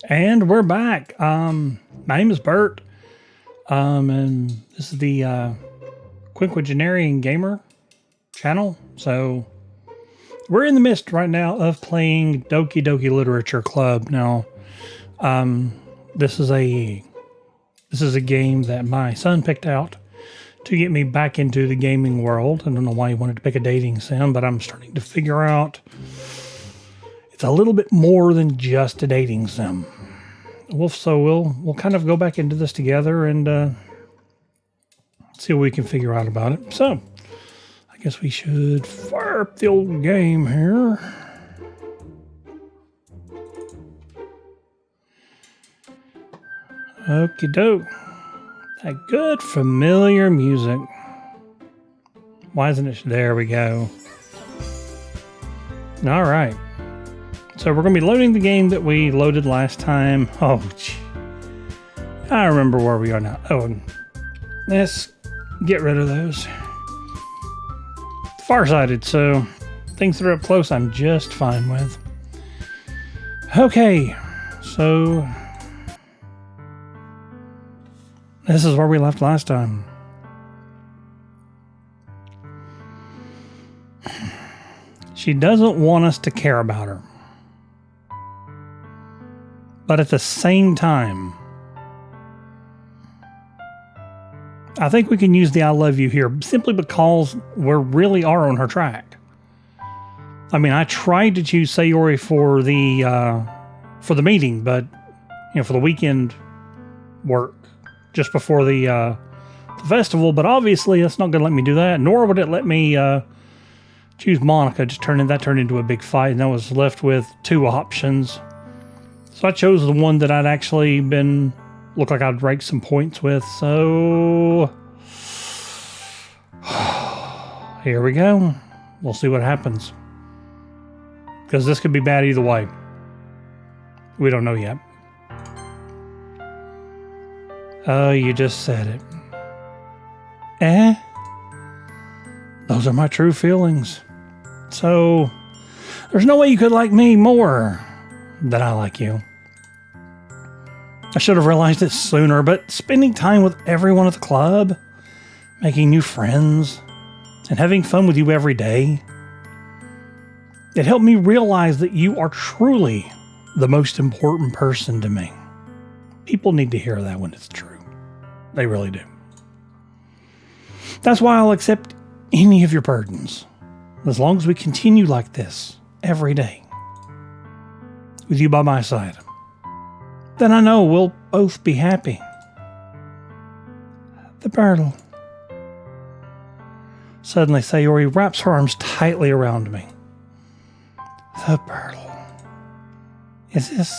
And we're back. My name is Bert, and this is the Quinquagenarian Gamer channel. So we're in the midst right now of playing Doki Literature Club. Now, this is a game that my son picked out to get me back into the gaming world. I don't know why he wanted to pick a dating sim, but I'm starting to figure out it's a little bit more than just a dating sim. So we'll kind of go back into this together and see what we can figure out about it. So I guess we should fire up the old game here. Okie doke. That good familiar music. Why isn't it? There we go. All right. So we're going to be loading the game that we loaded last time. Oh, gee. I remember where we are now. Oh, let's get rid of those. Farsighted, so things that are up close I'm just fine with. Okay, so this is where we left last time. She doesn't want us to care about her. But at the same time, I think we can use the I love you here simply because we really are on her track. I mean, I tried to choose Sayori for the meeting, but for the weekend work just before the festival. But obviously, it's not going to let me do that. Nor would it let me choose Monica. That turned into a big fight, and I was left with two options. So I chose the one that I'd actually looked like I'd rank some points with. So here we go. We'll see what happens. Because this could be bad either way. We don't know yet. Oh, you just said it. Those are my true feelings. So there's no way you could like me more than I like you. I should have realized it sooner, but spending time with everyone at the club, making new friends, and having fun with you every day, it helped me realize that you are truly the most important person to me. People need to hear that when it's true. They really do. That's why I'll accept any of your burdens, as long as we continue like this every day, with you by my side. Then I know we'll both be happy. The Bertle. Suddenly, Sayori wraps her arms tightly around me. The Bertle. Is this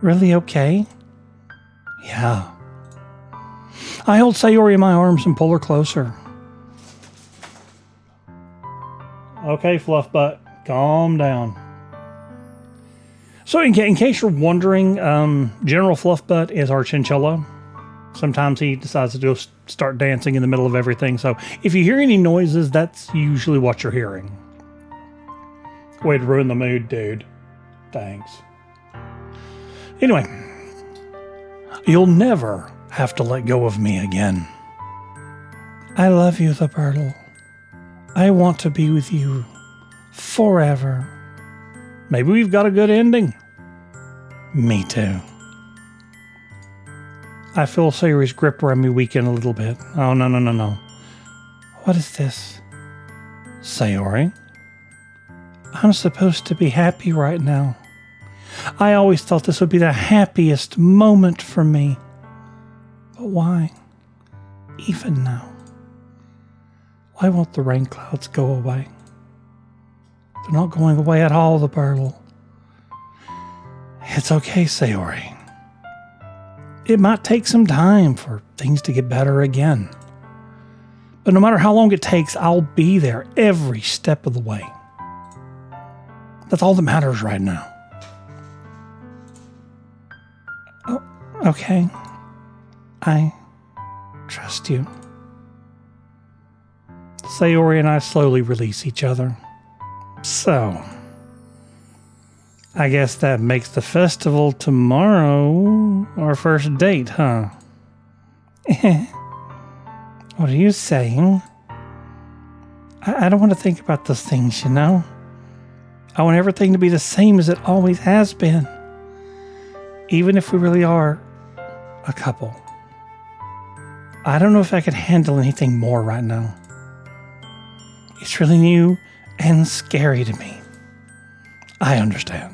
really okay? Yeah. I hold Sayori in my arms and pull her closer. Okay, Fluff Butt, calm down. So in case you're wondering, General Fluffbutt is our chinchilla. Sometimes he decides to just start dancing in the middle of everything. So if you hear any noises, that's usually what you're hearing. Way to ruin the mood, dude. Thanks. Anyway, you'll never have to let go of me again. I love you, the Bertle. I want to be with you forever. Maybe we've got a good ending. Me too. I feel Sayori's grip around me weaken a little bit. Oh, no. What is this? Sayori? I'm supposed to be happy right now. I always thought this would be the happiest moment for me. But why? Even now. Why won't the rain clouds go away? They're not going away at all, the Bertle. It's okay, Sayori. It might take some time for things to get better again. But no matter how long it takes, I'll be there every step of the way. That's all that matters right now. Oh, okay. I trust you. Sayori and I slowly release each other. So, I guess that makes the festival tomorrow our first date, huh? What are you saying? I don't want to think about those things, you know? I want everything to be the same as it always has been. Even if we really are a couple. I don't know if I could handle anything more right now. It's really new and scary to me. I understand.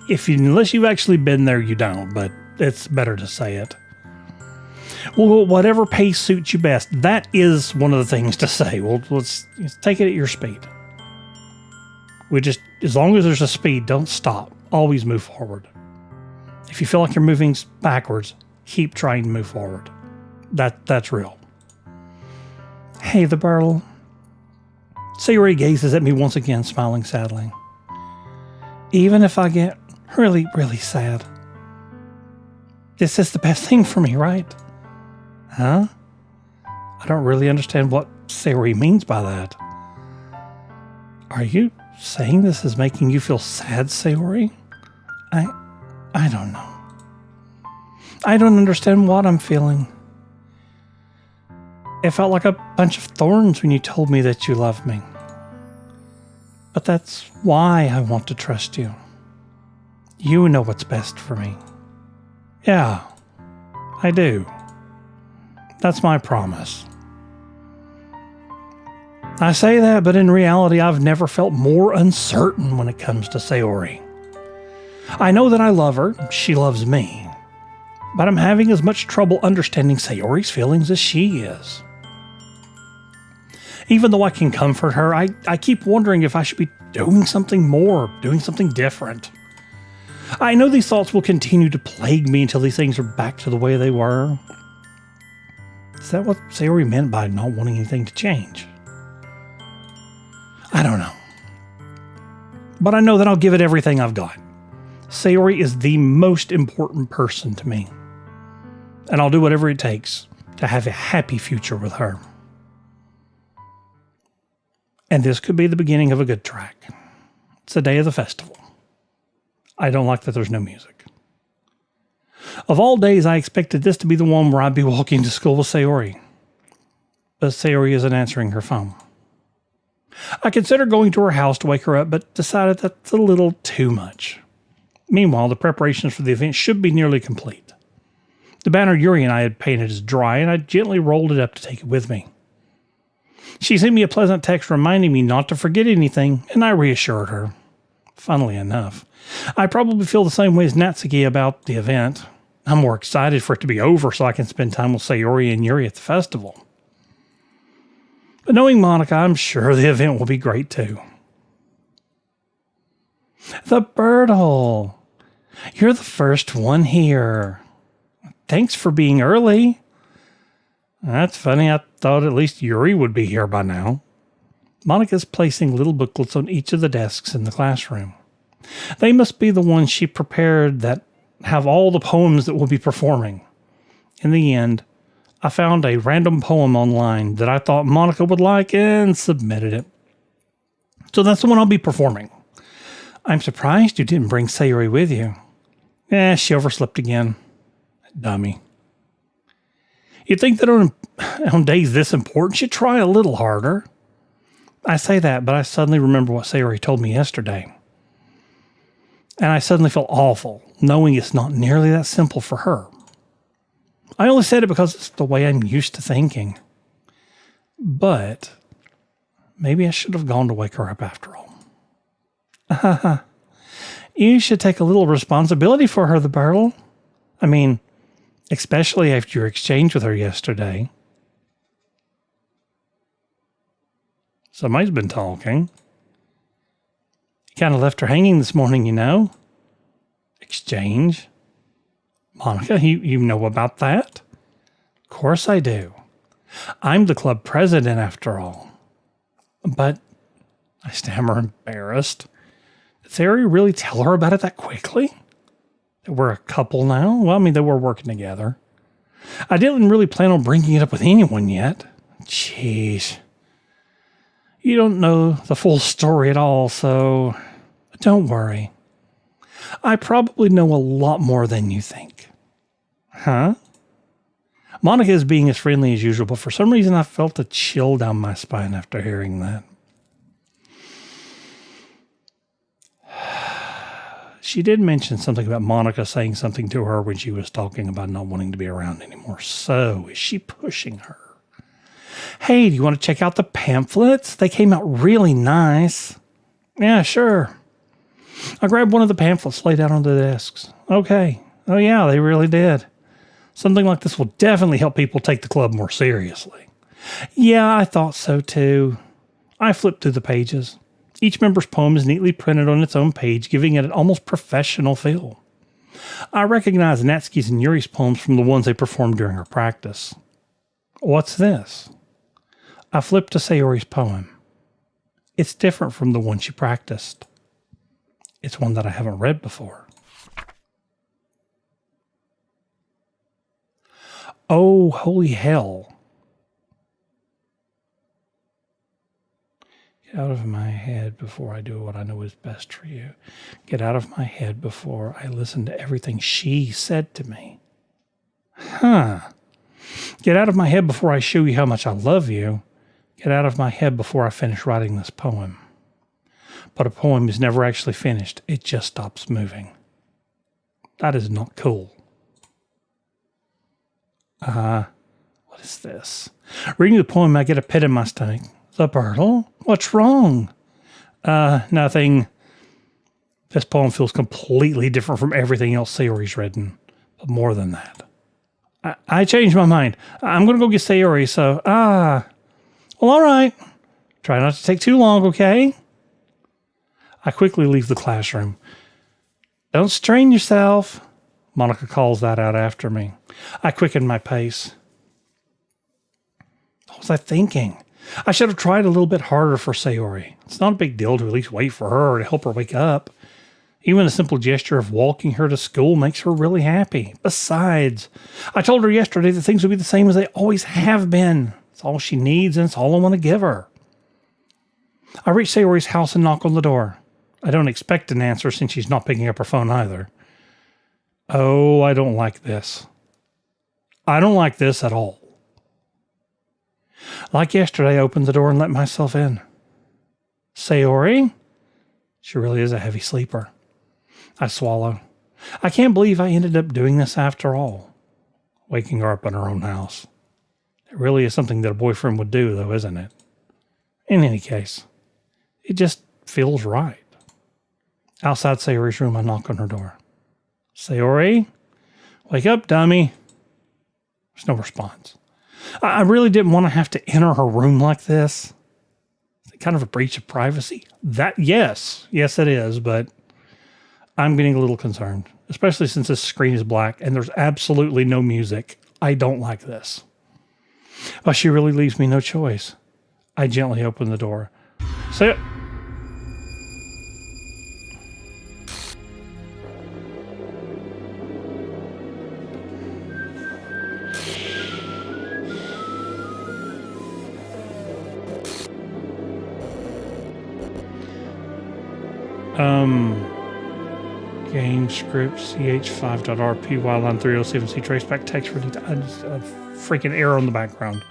Unless you've actually been there, you don't, but it's better to say it. Well, whatever pace suits you best. That is one of the things to say. Well, let's take it at your speed. As long as there's a speed, don't stop. Always move forward. If you feel like you're moving backwards, keep trying to move forward. That's real. Hey, the Burtle. Sayori gazes at me once again, smiling sadly. Even if I get really, really sad, this is the best thing for me, right? Huh? I don't really understand what Sayori means by that. Are you saying this is making you feel sad, Sayori? I don't know. I don't understand what I'm feeling. It felt like a bunch of thorns when you told me that you love me. But that's why I want to trust you. You know what's best for me. Yeah, I do. That's my promise. I say that, but in reality, I've never felt more uncertain when it comes to Sayori. I know that I love her, she loves me, but I'm having as much trouble understanding Sayori's feelings as she is. Even though I can comfort her, I keep wondering if I should be doing something more, doing something different. I know these thoughts will continue to plague me until these things are back to the way they were. Is that what Sayori meant by not wanting anything to change? I don't know. But I know that I'll give it everything I've got. Sayori is the most important person to me. And I'll do whatever it takes to have a happy future with her. And this could be the beginning of a good track. It's the day of the festival. I don't like that there's no music. Of all days, I expected this to be the one where I'd be walking to school with Sayori. But Sayori isn't answering her phone. I considered going to her house to wake her up, but decided that's a little too much. Meanwhile, the preparations for the event should be nearly complete. The banner Yuri and I had painted is dry, and I gently rolled it up to take it with me. She sent me a pleasant text reminding me not to forget anything, and I reassured her. Funnily enough, I probably feel the same way as Natsuki about the event. I'm more excited for it to be over so I can spend time with Sayori and Yuri at the festival. But knowing Monica, I'm sure the event will be great too. The Birdhole! You're the first one here. Thanks for being early. That's funny. I thought at least Yuri would be here by now. Monica's placing little booklets on each of the desks in the classroom. They must be the ones she prepared that have all the poems that we'll be performing. In the end, I found a random poem online that I thought Monica would like and submitted it. So that's the one I'll be performing. I'm surprised you didn't bring Sayori with you. She overslept again. Dummy. You'd think that on days this important, she'd try a little harder. I say that, but I suddenly remember what Sayori told me yesterday. And I suddenly feel awful, knowing it's not nearly that simple for her. I only said it because it's the way I'm used to thinking. But maybe I should have gone to wake her up after all. You should take a little responsibility for her, the Birdle. I mean, especially after your exchange with her yesterday. Somebody's been talking. You kind of left her hanging this morning, you know. Exchange. Monica, you know about that? Of course I do. I'm the club president after all. But, I stammer, embarrassed. Did Sayori really tell her about it that quickly? That we're a couple now? Well, I mean, that we're working together. I didn't really plan on bringing it up with anyone yet. Jeez. You don't know the full story at all, so don't worry. I probably know a lot more than you think. Huh? Monica is being as friendly as usual, but for some reason I felt a chill down my spine after hearing that. She did mention something about Monica saying something to her when she was talking about not wanting to be around anymore. So, is she pushing her? Hey, do you want to check out the pamphlets? They came out really nice. Yeah, sure. I grabbed one of the pamphlets laid out on the desks. Okay. Oh, yeah, they really did. Something like this will definitely help people take the club more seriously. Yeah, I thought so too. I flipped through the pages. Each member's poem is neatly printed on its own page, giving it an almost professional feel. I recognized Natsuki's and Yuri's poems from the ones they performed during our practice. What's this? I flipped to Sayori's poem. It's different from the one she practiced. It's one that I haven't read before. Oh, holy hell. Get out of my head before I do what I know is best for you. Get out of my head before I listen to everything she said to me. Huh. Get out of my head before I show you how much I love you. Get out of my head before I finish writing this poem. But a poem is never actually finished. It just stops moving. That is not cool. What is this? Reading the poem, I get a pit in my stomach. The Bertle? What's wrong? Nothing. This poem feels completely different from everything else Sayori's written. But more than that. I changed my mind. I'm going to go get Sayori, so, well, all right. Try not to take too long, okay? I quickly leave the classroom. Don't strain yourself. Monica calls that out after me. I quicken my pace. What was I thinking? I should have tried a little bit harder for Sayori. It's not a big deal to at least wait for her or to help her wake up. Even a simple gesture of walking her to school makes her really happy. Besides, I told her yesterday that things would be the same as they always have been. It's all she needs and it's all I want to give her. I reach Sayori's house and knock on the door. I don't expect an answer since she's not picking up her phone either. Oh, I don't like this. I don't like this at all. Like yesterday, I opened the door and let myself in. Sayori? She really is a heavy sleeper. I swallow. I can't believe I ended up doing this after all. Waking her up in her own house. It really is something that a boyfriend would do, though, isn't it? In any case, it just feels right. Outside Sayori's room, I knock on her door. Sayori? Wake up, dummy. There's no response. I really didn't want to have to enter her room like this. Is it kind of a breach of privacy? Yes, it is, but I'm getting a little concerned, especially since this screen is black and there's absolutely no music. I don't like this. But she really leaves me no choice. I gently open the door. Game script ch5.rpy line 307c traceback text for a freaking error on the background.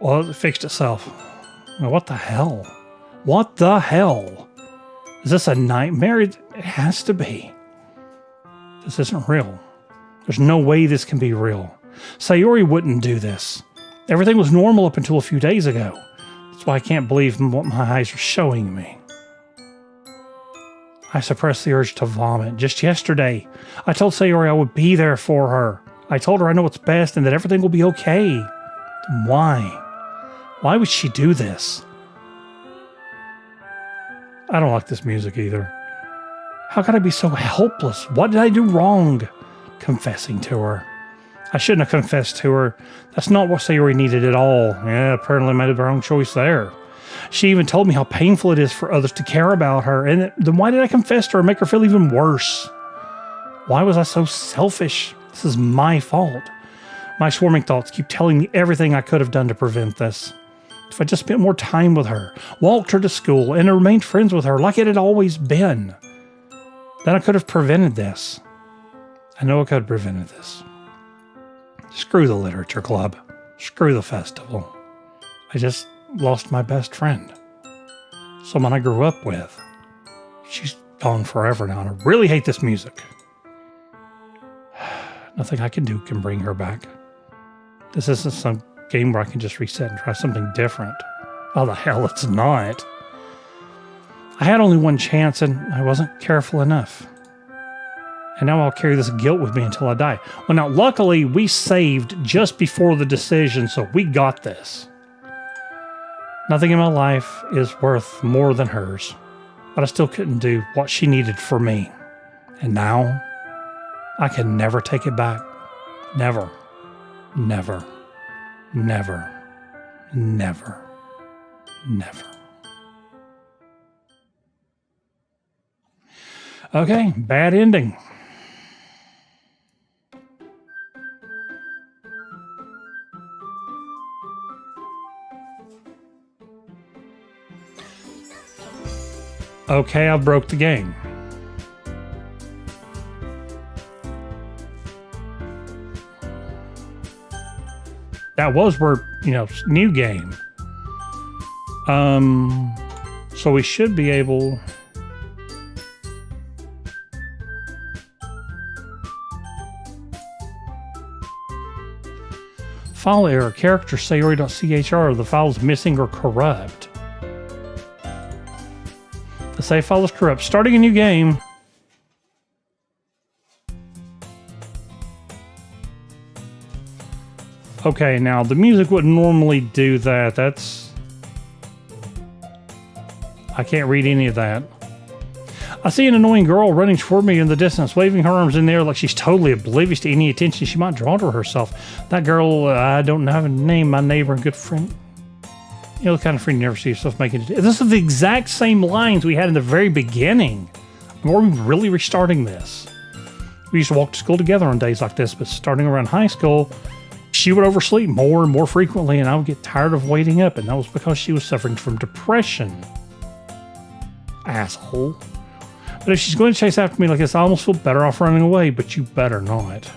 Well, it fixed itself. What the hell? What the hell? Is this a nightmare? It has to be. This isn't real. There's no way this can be real. Sayori wouldn't do this. Everything was normal up until a few days ago. That's why I can't believe what my eyes are showing me. I suppressed the urge to vomit. Just yesterday, I told Sayori I would be there for her. I told her I know what's best and that everything will be okay. Then why? Why would she do this? I don't like this music either. How could I be so helpless? What did I do wrong? Confessing to her. I shouldn't have confessed to her. That's not what Sayori needed at all. Yeah, apparently I made the wrong choice there. She even told me how painful it is for others to care about her, and then why did I confess to her and make her feel even worse? Why was I so selfish? This is my fault. My swarming thoughts keep telling me everything I could have done to prevent this. If I just spent more time with her, walked her to school, and remained friends with her like it had always been. then I could have prevented this. I know I could have prevented this. Screw the literature club. Screw the festival. I just lost my best friend. Someone I grew up with. She's gone forever now, and I really hate this music. Nothing I can do can bring her back. This isn't some game where I can just reset and try something different. Oh, the hell it's not. I had only one chance, and I wasn't careful enough. And now I'll carry this guilt with me until I die. Well, now, luckily, we saved just before the decision, so we got this. Nothing in my life is worth more than hers, but I still couldn't do what she needed for me. And now, I can never take it back. Never. Never. Never. Never. Never. Okay, bad ending. Okay, I broke the game. That was where, new game. So we should be able... File error, character Sayori.chr, the file is missing or corrupt. The save file is corrupt. Starting a new game. Okay, now the music wouldn't normally do that. I can't read any of that. I see an annoying girl running toward me in the distance, waving her arms in the air like she's totally oblivious to any attention she might draw to herself. That girl, I don't have a name, my neighbor and good friend. The kind of friend you never see yourself making it. This is the exact same lines we had in the very beginning. Are we really restarting this? We used to walk to school together on days like this, but starting around high school, she would oversleep more and more frequently, and I would get tired of waiting up, and that was because she was suffering from depression. Asshole. But if she's going to chase after me like this, I almost feel better off running away, but you better not.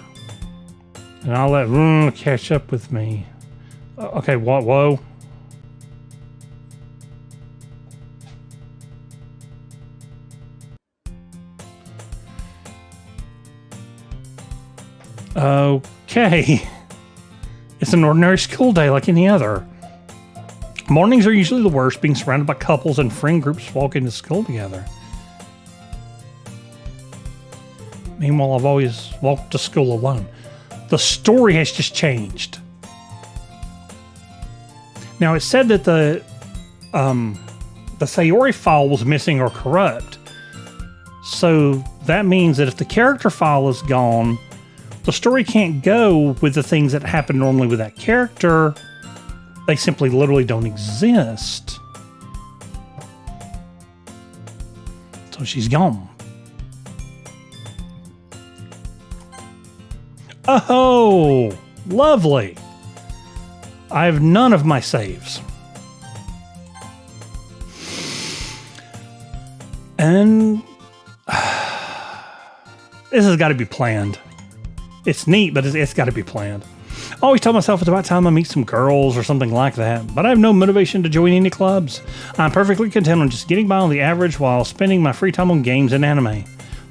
And I'll let catch up with me. Okay, what? Whoa. Okay. It's an ordinary school day like any other. Mornings are usually the worst, being surrounded by couples and friend groups walking to school together. Meanwhile, I've always walked to school alone. The story has just changed. Now, it said that the Sayori file was missing or corrupt. So that means that if the character file is gone, the story can't go with the things that happen normally with that character. They simply literally don't exist. So she's gone. Oh, lovely. I have none of my saves. And this has got to be planned. It's neat, but it's got to be planned. I always tell myself it's about time I meet some girls or something like that, but I have no motivation to join any clubs. I'm perfectly content on just getting by on the average while spending my free time on games and anime.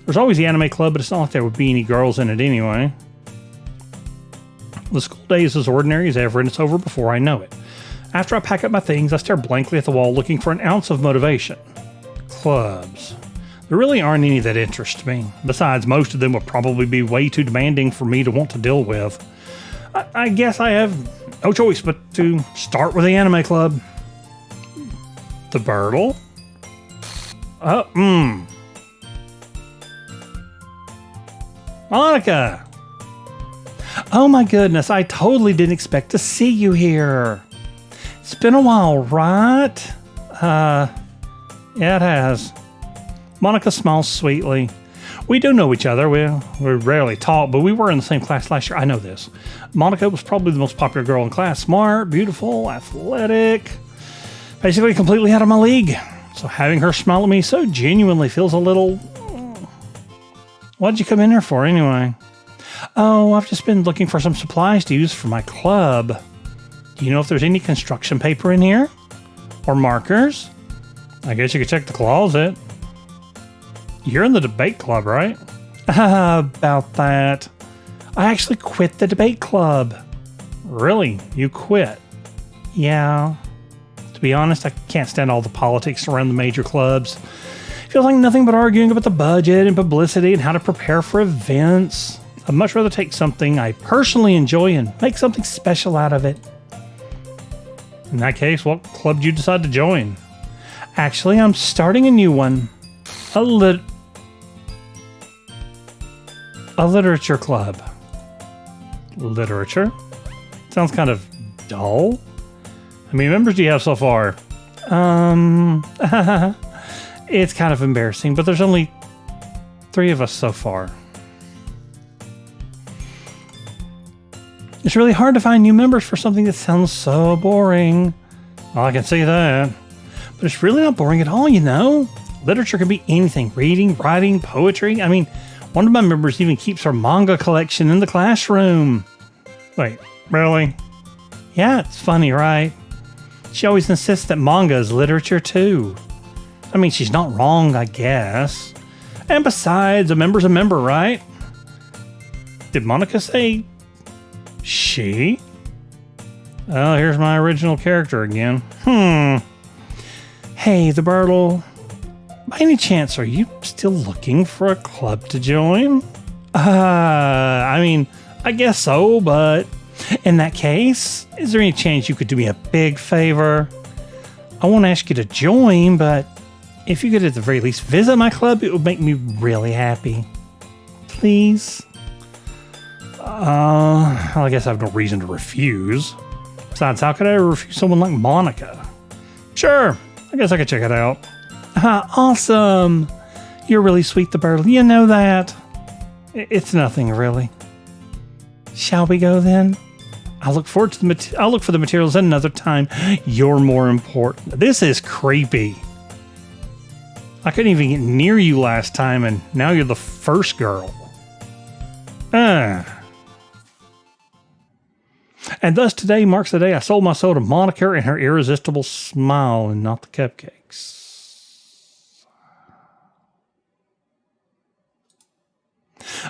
There's always the anime club, but it's not like there would be any girls in it anyway. The school day is as ordinary as ever, and it's over before I know it. After I pack up my things, I stare blankly at the wall looking for an ounce of motivation. Clubs. There really aren't any that interest me. Besides, most of them would probably be way too demanding for me to want to deal with. I guess I have no choice but to start with the anime club. The Birdle? Monica! Oh my goodness, I totally didn't expect to see you here. It's been a while, right? Yeah, it has. Monica smiles sweetly. We do know each other. We rarely talk, but we were in the same class last year. I know this. Monica was probably the most popular girl in class. Smart, beautiful, athletic. Basically completely out of my league. So having her smile at me so genuinely feels a little What'd you come in here for anyway? Oh, I've just been looking for some supplies to use for my club. Do you know if there's any construction paper in here? Or markers? I guess you could check the closet. You're in the debate club, right? About that. I actually quit the debate club. Really? You quit? Yeah. To be honest, I can't stand all the politics around the major clubs. It feels like nothing but arguing about the budget and publicity and how to prepare for events. I'd much rather take something I personally enjoy and make something special out of it. In that case, what club did you decide to join? Actually, I'm starting a new one. A literature club. Literature? Sounds kind of dull. How many members do you have so far? It's kind of embarrassing, but there's only 3 of us so far. It's really hard to find new members for something that sounds so boring. Well, I can see that. But it's really not boring at all, you know? Literature can be anything. Reading, writing, poetry. I mean, one of my members even keeps her manga collection in the classroom. Wait, really? Yeah, it's funny, right? She always insists that manga is literature too. I mean, she's not wrong, I guess. And besides, a member's a member, right? Did Monica say she? Oh, here's my original character again. Hey, the Bertle. By any chance, are you still looking for a club to join? I mean, I guess so, but in that case, is there any chance you could do me a big favor? I won't ask you to join, but if you could at the very least visit my club, it would make me really happy. Please? Well, I guess I have no reason to refuse. Besides, how could I refuse someone like Monica? Sure, I guess I could check it out. Awesome. You're really sweet, the Bertle. You know that. It's nothing, really. Shall we go then? I'll look forward to I'll look for the materials another time. You're more important. This is creepy. I couldn't even get near you last time, and now you're the first girl. And thus today marks the day I sold my soul to Monica and her irresistible smile, and not the cupcakes.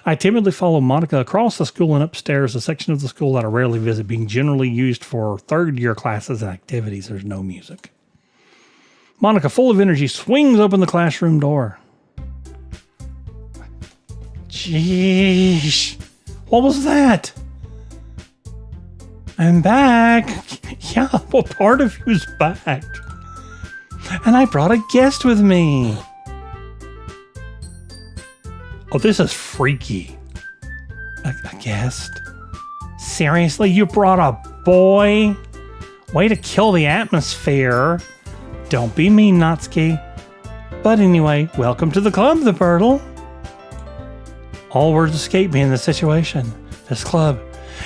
I timidly follow Monica across the school and upstairs, a section of the school that I rarely visit, being generally used for third-year classes and activities. There's no music. Monica, full of energy, swings open the classroom door. Jeez. What was that? I'm back. Yeah, well, part of you's back. And I brought a guest with me. Oh, this is freaky. A guest? Seriously, you brought a boy? Way to kill the atmosphere. Don't be mean, Natsuki. But anyway, welcome to the club, the Bertle. All words escape me in this situation. This club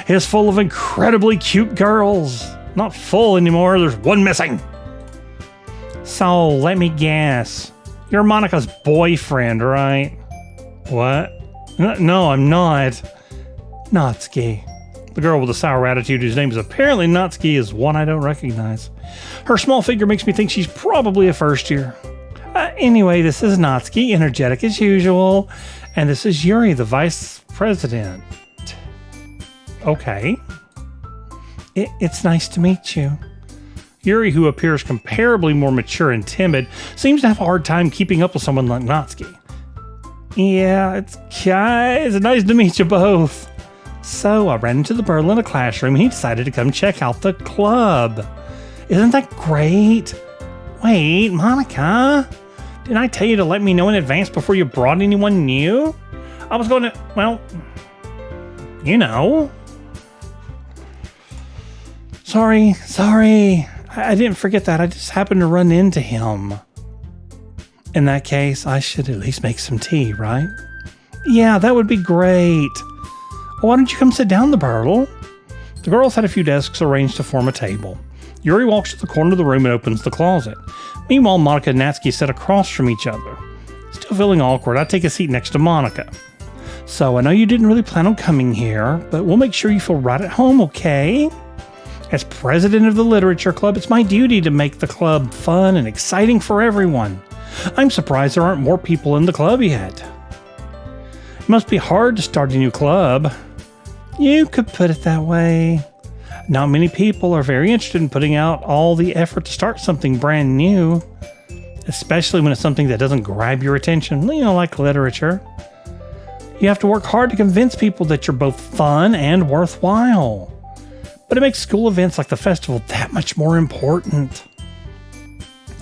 is full of incredibly cute girls. Not full anymore, there's one missing. So, let me guess. You're Monica's boyfriend, right? What? No, I'm not. Natsuki. The girl with the sour attitude whose name is apparently Natsuki is one I don't recognize. Her small figure makes me think she's probably a first year. Anyway, this is Natsuki, energetic as usual. And this is Yuri, the vice president. Okay. It's nice to meet you. Yuri, who appears comparably more mature and timid, seems to have a hard time keeping up with someone like Natsuki. Yeah, it's nice to meet you both. So I ran into the Bertle in a classroom and he decided to come check out the club. Isn't that great? Wait, Monica, didn't I tell you to let me know in advance before you brought anyone new? I was going to, well, you know. Sorry. I didn't forget that. I just happened to run into him. In that case, I should at least make some tea, right? Yeah, that would be great. Why don't you come sit down, the Bertle? The girls had a few desks arranged to form a table. Yuri walks to the corner of the room and opens the closet. Meanwhile, Monica and Natsuki sit across from each other. Still feeling awkward, I take a seat next to Monica. So I know you didn't really plan on coming here, but we'll make sure you feel right at home, okay? As president of the literature club, it's my duty to make the club fun and exciting for everyone. I'm surprised there aren't more people in the club yet. It must be hard to start a new club. You could put it that way. Not many people are very interested in putting out all the effort to start something brand new, especially when it's something that doesn't grab your attention, like literature. You have to work hard to convince people that you're both fun and worthwhile. But it makes school events like the festival that much more important.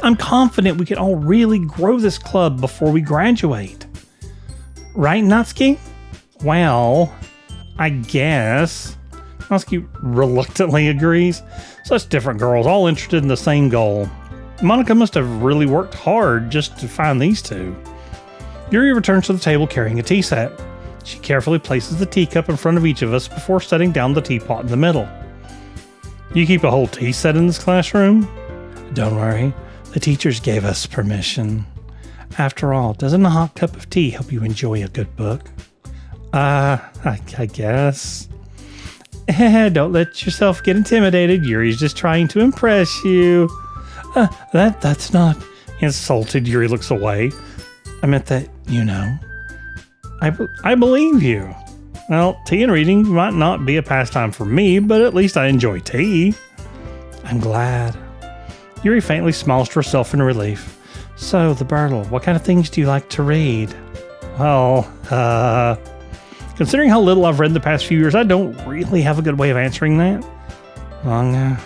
I'm confident we can all really grow this club before we graduate. Right, Natsuki? Well, I guess. Natsuki reluctantly agrees. Such different girls, all interested in the same goal. Monica must have really worked hard just to find these two. Yuri returns to the table carrying a tea set. She carefully places the teacup in front of each of us before setting down the teapot in the middle. You keep a whole tea set in this classroom? Don't worry, the teachers gave us permission. After all, doesn't a hot cup of tea help you enjoy a good book? I guess. Don't let yourself get intimidated. Yuri's just trying to impress you. That's not... Insulted, Yuri looks away. I meant that, I believe you. Well, tea and reading might not be a pastime for me, but at least I enjoy tea. I'm glad. Yuri faintly smiles to herself in relief. So, the Bertle, what kind of things do you like to read? Well, considering how little I've read in the past few years, I don't really have a good way of answering that. Manga.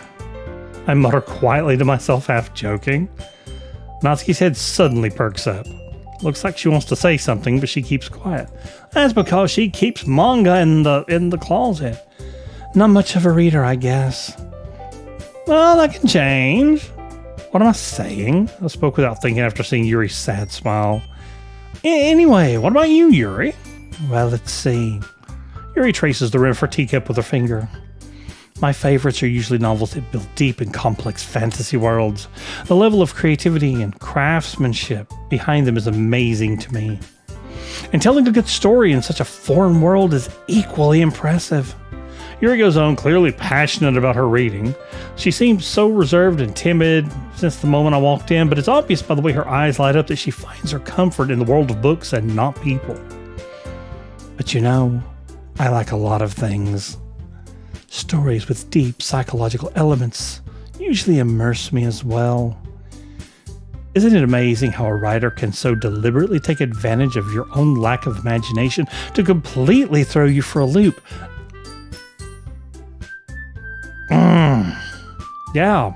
I mutter quietly to myself, half joking. Natsuki's head suddenly perks up. Looks like she wants to say something, but she keeps quiet. That's because she keeps manga in the closet. Not much of a reader, I guess. Well, that can change. What am I saying? I spoke without thinking after seeing Yuri's sad smile. Anyway, what about you, Yuri? Well, let's see. Yuri traces the rim of her teacup with her finger. My favorites are usually novels that build deep and complex fantasy worlds. The level of creativity and craftsmanship behind them is amazing to me. And telling a good story in such a foreign world is equally impressive. Yuri goes on, clearly passionate about her reading. She seems so reserved and timid since the moment I walked in, but it's obvious by the way her eyes light up that she finds her comfort in the world of books and not people. But I like a lot of things. Stories with deep psychological elements usually immerse me as well. Isn't it amazing how a writer can so deliberately take advantage of your own lack of imagination to completely throw you for a loop? Yeah.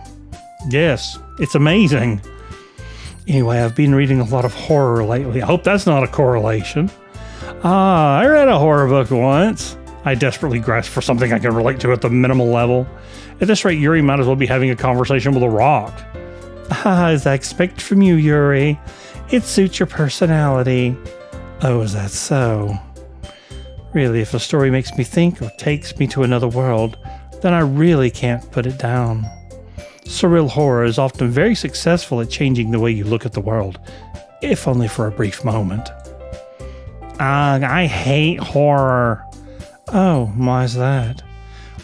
Yes, it's amazing. Anyway, I've been reading a lot of horror lately. I hope that's not a correlation. I read a horror book once. I desperately grasp for something I can relate to at the minimal level. At this rate, Yuri might as well be having a conversation with a rock. As I expect from you, Yuri. It suits your personality. Oh, is that so? Really, if a story makes me think or takes me to another world, then I really can't put it down. Surreal horror is often very successful at changing the way you look at the world, if only for a brief moment. I hate horror. Oh, why's that?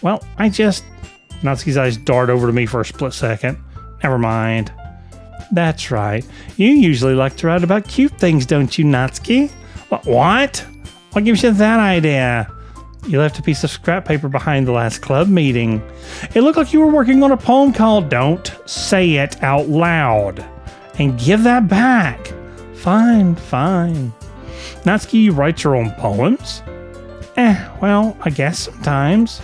Well, Natsuki's eyes dart over to me for a split second. Never mind. That's right. You usually like to write about cute things, don't you, Natsuki? What? What gives you that idea? You left a piece of scrap paper behind the last club meeting. It looked like you were working on a poem called Don't Say It Out Loud. And give that back. Fine. Natsuki, you write your own poems? Well, I guess sometimes.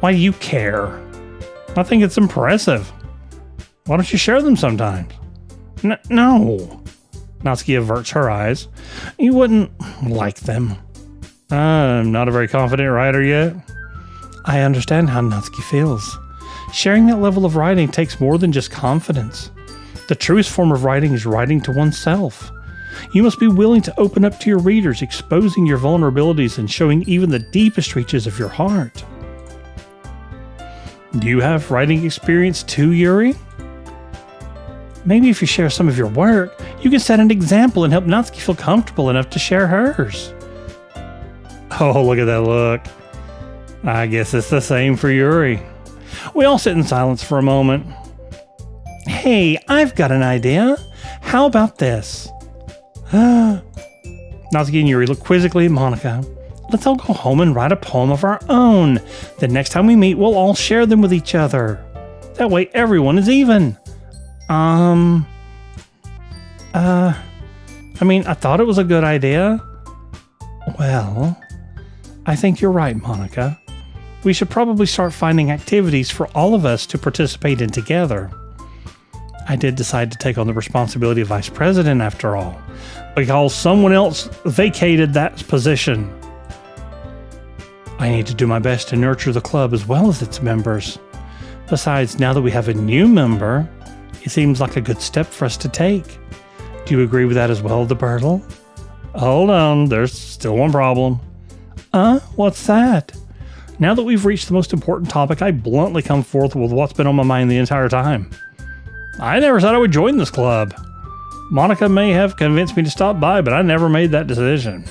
Why do you care? I think it's impressive. Why don't you share them sometimes? No. Natsuki averts her eyes. You wouldn't like them. I'm not a very confident writer yet. I understand how Natsuki feels. Sharing that level of writing takes more than just confidence. The truest form of writing is writing to oneself. You must be willing to open up to your readers, exposing your vulnerabilities and showing even the deepest reaches of your heart. Do you have writing experience too, Yuri? Maybe if you share some of your work, you can set an example and help Natsuki feel comfortable enough to share hers. Oh, look at that look. I guess it's the same for Yuri. We all sit in silence for a moment. Hey, I've got an idea. How about this? Natsuki and Yuri look quizzically at Monica. Let's all go home and write a poem of our own. The next time we meet, we'll all share them with each other. That way everyone is even. I thought it was a good idea. Well, I think you're right, Monica. We should probably start finding activities for all of us to participate in together. I did decide to take on the responsibility of vice president after all, because someone else vacated that position. I need to do my best to nurture the club as well as its members. Besides, now that we have a new member, it seems like a good step for us to take. Do you agree with that as well, the Birtle? Hold on, there's still one problem. What's that? Now that we've reached the most important topic, I bluntly come forth with what's been on my mind the entire time. I never said I would join this club. Monica may have convinced me to stop by, but I never made that decision.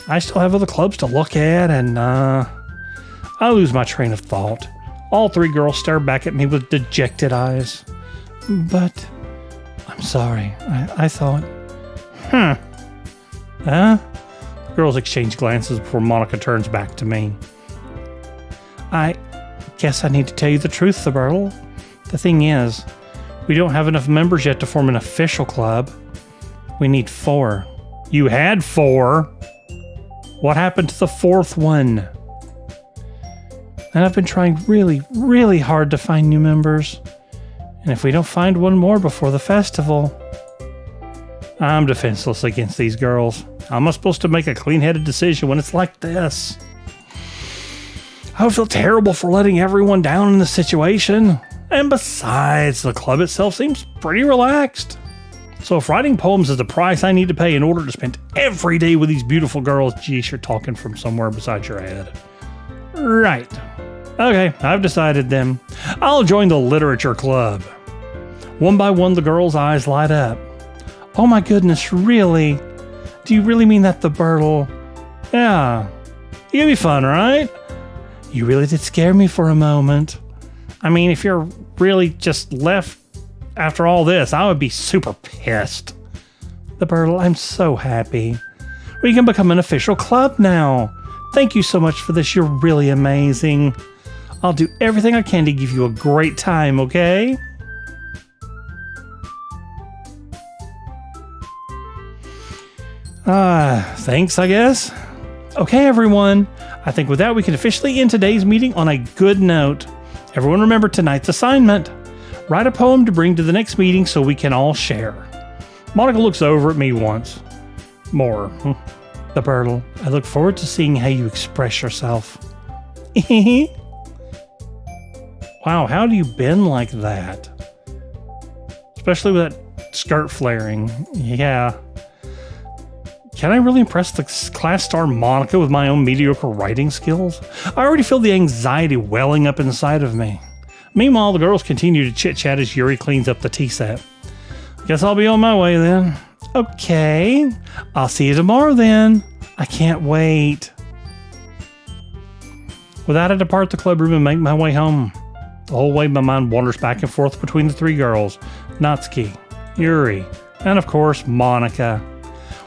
I still have other clubs to look at, and I lose my train of thought. All three girls stare back at me with dejected eyes. But I'm sorry. I thought... Huh? The girls exchange glances before Monica turns back to me. I guess I need to tell you the truth, the Birtle. The thing is, we don't have enough members yet to form an official club. We need 4. You had 4? What happened to the 4th one? And I've been trying really, really hard to find new members. And if we don't find one more before the festival... I'm defenseless against these girls. How am I supposed to make a clean-headed decision when it's like this? I would feel terrible for letting everyone down in this situation. And besides, the club itself seems pretty relaxed. So if writing poems is the price I need to pay in order to spend every day with these beautiful girls, geez, you're talking from somewhere beside your head. Right. Okay, I've decided then. I'll join the literature club. One by one, the girls' eyes light up. Oh my goodness, really? Do you really mean that, the Birtle? Yeah. It'll be fun, right? You really did scare me for a moment. I mean, if you're really just left after all this, I would be super pissed. The Birtle, I'm so happy. We can become an official club now. Thank you so much for this. You're really amazing. I'll do everything I can to give you a great time, okay? Thanks, I guess. Okay, everyone. I think with that, we can officially end today's meeting on a good note. Everyone remember tonight's assignment. Write a poem to bring to the next meeting so we can all share. Monica looks over at me once. More. The Birtle, I look forward to seeing how you express yourself. Wow, how do you bend like that? Especially with that skirt flaring. Yeah. Can I really impress the class star Monica with my own mediocre writing skills? I already feel the anxiety welling up inside of me. Meanwhile, the girls continue to chit-chat as Yuri cleans up the tea set. Guess I'll be on my way then. Okay, I'll see you tomorrow then. I can't wait. With that, I depart the club room and make my way home. The whole way my mind wanders back and forth between the 3 girls, Natsuki, Yuri, and of course, Monica.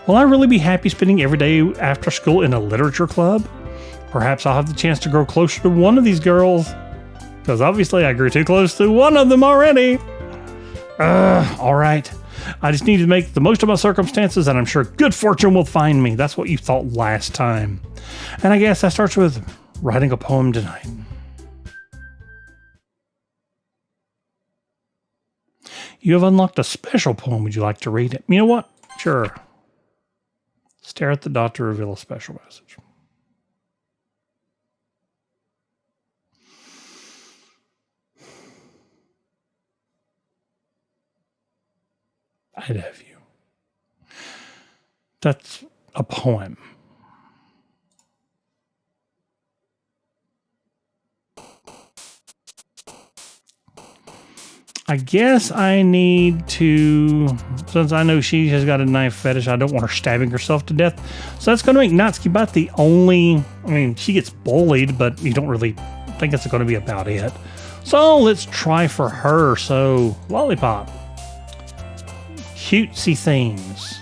Will I really be happy spending every day after school in a literature club? Perhaps I'll have the chance to grow closer to one of these girls. Because obviously I grew too close to one of them already. Alright. I just need to make the most of my circumstances and I'm sure good fortune will find me. That's what you thought last time. And I guess that starts with writing a poem tonight. You have unlocked a special poem. Would you like to read it? You know what? Sure. Stare at the dot to reveal a special message. I'd have you. That's a poem. I guess I need to, since I know she has got a knife fetish, I don't want her stabbing herself to death. So that's going to make Natsuki about the only, I mean, she gets bullied, but you don't really think it's going to be about it. So let's try for her. So, lollipop. Cutesy things.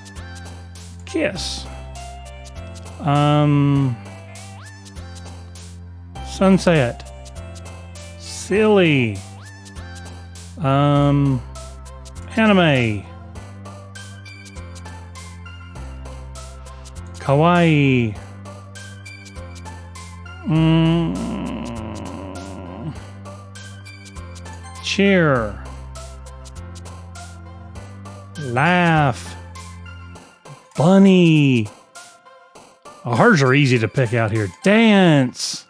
Kiss. Sunset. Silly. Anime. Kawaii. Cheer. Laugh. Bunny. Oh, hers are easy to pick out here. Dance.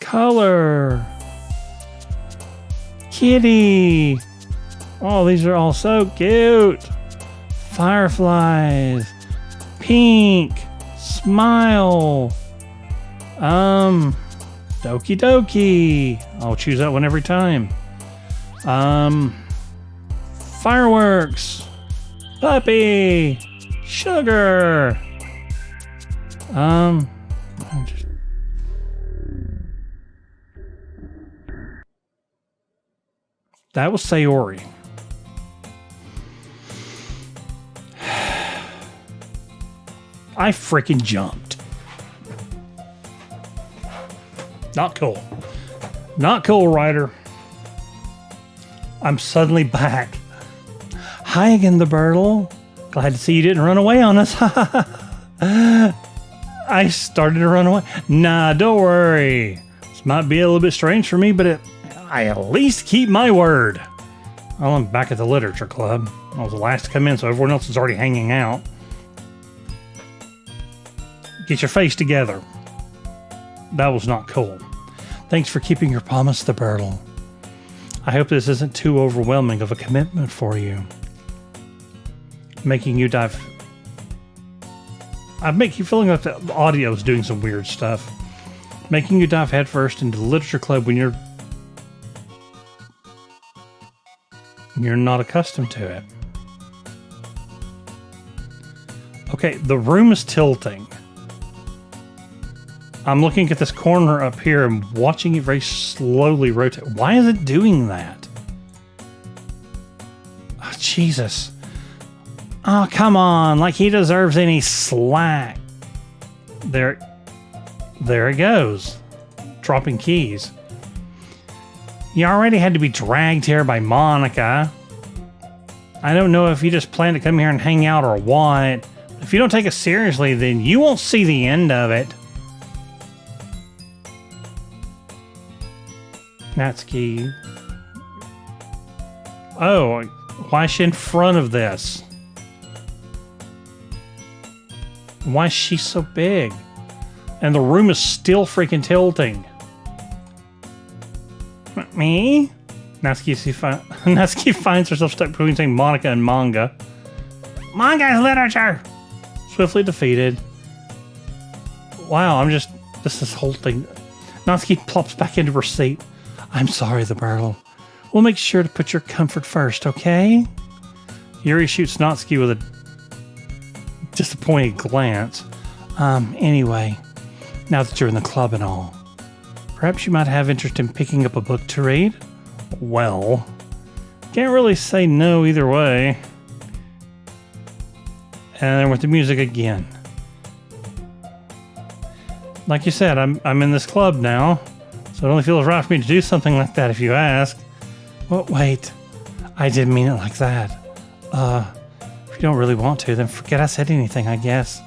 Color. Kitty. Oh, these are all so cute. Fireflies. Pink. Smile. Doki Doki. I'll choose that one every time. Fireworks. Puppy. Sugar. That was Sayori. I freaking jumped. Not cool. Not cool, Ryder. I'm suddenly back. Hi again, the Birdle. Glad to see you didn't run away on us. I started to run away. Nah, don't worry. This might be a little bit strange for me, but I at least keep my word. Well, I'm back at the literature club. I was the last to come in, so everyone else is already hanging out. Get your face together. That was not cool. Thanks for keeping your promise, the Birdle. I hope this isn't too overwhelming of a commitment for you. Making you dive... I make you feeling like the audio is doing some weird stuff. Making you dive headfirst into the literature club when you're not accustomed to it. Okay, the room is tilting. I'm looking at this corner up here and watching it very slowly rotate. Why is it doing that? Oh, Jesus. Oh, come on. Like he deserves any slack. There it goes. Dropping keys. You already had to be dragged here by Monica. I don't know if you just plan to come here and hang out or what. If you don't take it seriously, then you won't see the end of it. Natsuki. Oh, why is she in front of this? Why is she so big? And the room is still freaking tilting. Me? Natsuki finds herself stuck between saying Monica and manga. Manga is literature! Swiftly defeated. Wow, this whole thing. Natsuki plops back into her seat. I'm sorry, the Birdle. We'll make sure to put your comfort first, okay? Yuri shoots Natsuki with a disappointed glance. Anyway, now that you're in the club and all, perhaps you might have interest in picking up a book to read? Well, can't really say no either way. And then with the music again. Like you said, I'm in this club now, so it only feels right for me to do something like that if you ask. Well, wait, I didn't mean it like that. If you don't really want to, then forget I said anything, I guess.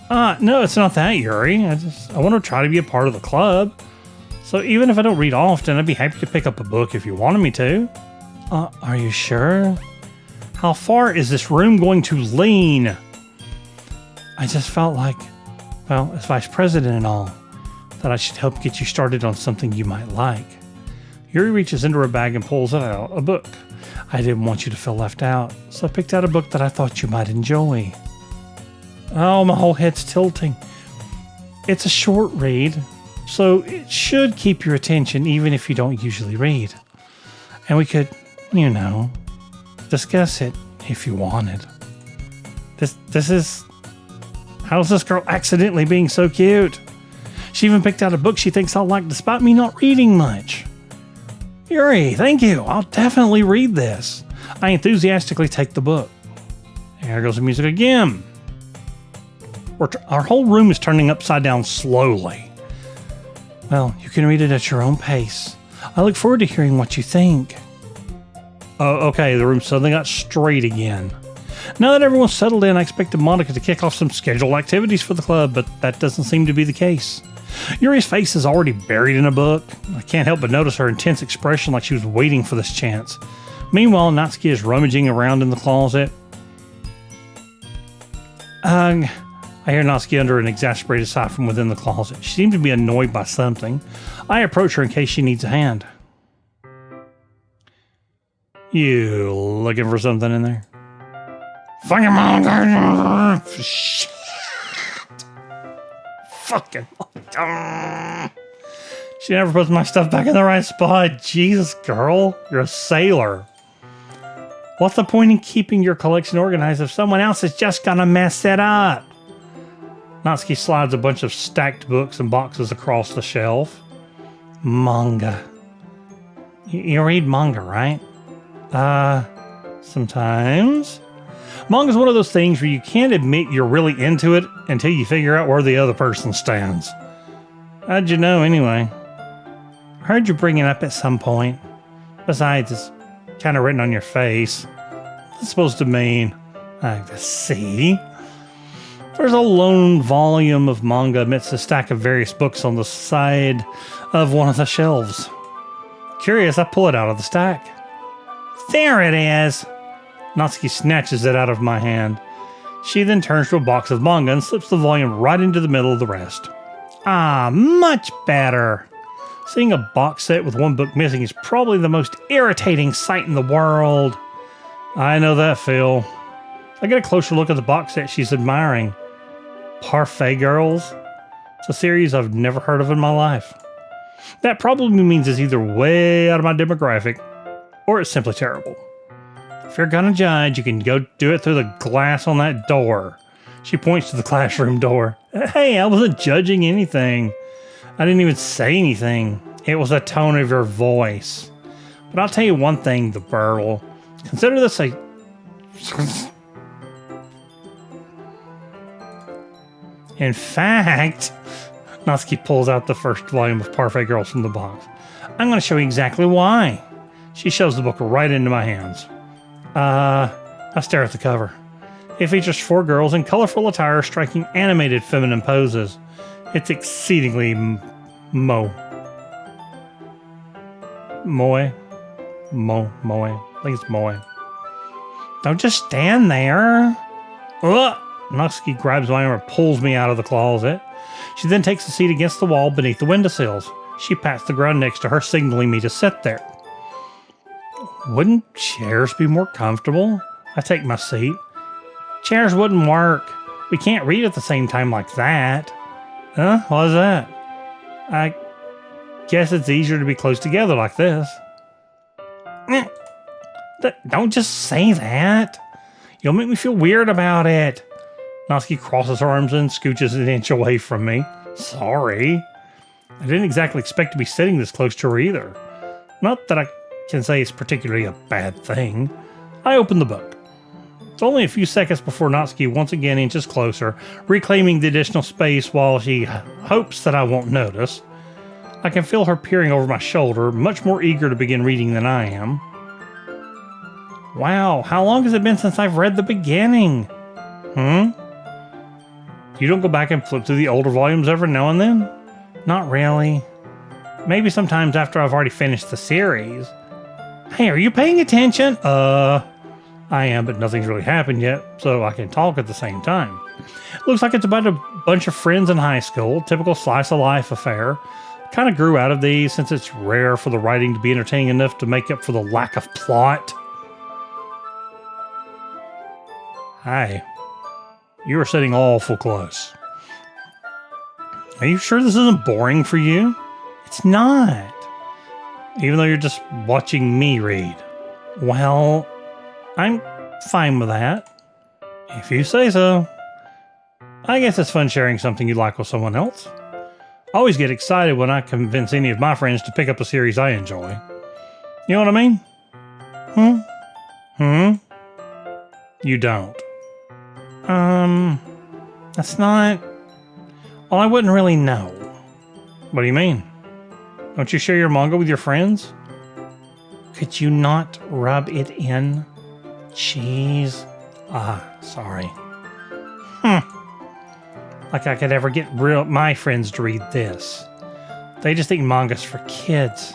No, it's not that, Yuri. I want to try to be a part of the club. So even if I don't read often, I'd be happy to pick up a book if you wanted me to. Are you sure? How far is this room going to lean? I just felt like, well, as vice president and all, that I should help get you started on something you might like. Yuri reaches into her bag and pulls out a book. I didn't want you to feel left out, so I picked out a book that I thought you might enjoy. Oh, my whole head's tilting. It's a short read, so it should keep your attention even if you don't usually read. And we could you know, discuss it if you wanted. This is... How's this girl accidentally being so cute? She even picked out a book she thinks I'll like despite me not reading much. Yuri, thank you. I'll definitely read this. I enthusiastically take the book. There goes the music again. Our whole room is turning upside down slowly. Well, you can read it at your own pace. I look forward to hearing what you think. Oh, okay, the room suddenly got straight again. Now that everyone's settled in, I expected Monica to kick off some scheduled activities for the club, but that doesn't seem to be the case. Yuri's face is already buried in a book. I can't help but notice her intense expression like she was waiting for this chance. Meanwhile, Natsuki is rummaging around in the closet. I hear Natsuki under an exasperated sigh from within the closet. She seems to be annoyed by something. I approach her in case she needs a hand. You looking for something in there? Fucking manga! Shit! Fucking manga! She never puts my stuff back in the right spot. Jesus, girl. You're a sailor. What's the point in keeping your collection organized if someone else is just gonna mess it up? Natsuki slides a bunch of stacked books and boxes across the shelf. Manga. You read manga, right? Sometimes. Manga's one of those things where you can't admit you're really into it until you figure out where the other person stands. How'd you know, anyway? I heard you bring it up at some point. Besides, it's kind of written on your face. What's it supposed to mean? I see. There's a lone volume of manga amidst a stack of various books on the side of one of the shelves. Curious, I pull it out of the stack. There it is! Natsuki snatches it out of my hand. She then turns to a box of manga and slips the volume right into the middle of the rest. Ah, much better! Seeing a box set with one book missing is probably the most irritating sight in the world. I know that feel. I get a closer look at the box set she's admiring. Parfait Girls? It's a series I've never heard of in my life. That probably means it's either way out of my demographic, or it's simply terrible. If you're gonna judge, you can go do it through the glass on that door. She points to the classroom door. Hey, I wasn't judging anything. I didn't even say anything. It was the tone of your voice. But I'll tell you one thing, the burtle. Consider this a... In fact, Natsuki pulls out the first volume of Parfait Girls from the box. I'm going to show you exactly why. She shoves the book right into my hands. I stare at the cover. It features 4 girls in colorful attire striking animated feminine poses. It's exceedingly moe. I think it's moe. Don't just stand there. Ugh! Natsuki grabs my arm and pulls me out of the closet. She then takes a seat against the wall beneath the windowsills. She pats the ground next to her, signaling me to sit there. Wouldn't chairs be more comfortable? I take my seat. Chairs wouldn't work. We can't read at the same time like that. Huh? What is that? I guess it's easier to be close together like this. Don't just say that. You'll make me feel weird about it. Natsuki crosses her arms and scooches an inch away from me. Sorry. I didn't exactly expect to be sitting this close to her either. Not that I can say it's particularly a bad thing. I open the book. It's only a few seconds before Natsuki once again inches closer, reclaiming the additional space while she hopes that I won't notice. I can feel her peering over my shoulder, much more eager to begin reading than I am. Wow, how long has it been since I've read the beginning? You don't go back and flip through the older volumes every now and then? Not really. Maybe sometimes after I've already finished the series. Hey, are you paying attention? I am, but nothing's really happened yet, so I can talk at the same time. Looks like it's about a bunch of friends in high school, typical slice of life affair. Kind of grew out of these since it's rare for the writing to be entertaining enough to make up for the lack of plot. Hi. You are sitting awful close. Are you sure this isn't boring for you? It's not. Even though you're just watching me read. Well, I'm fine with that. If you say so. I guess it's fun sharing something you like with someone else. I always get excited when I convince any of my friends to pick up a series I enjoy. You know what I mean? You don't. That's not... Well, I wouldn't really know. What do you mean? Don't you share your manga with your friends? Could you not rub it in? Jeez. Sorry. Like I could ever get my friends to read this. They just think manga's for kids.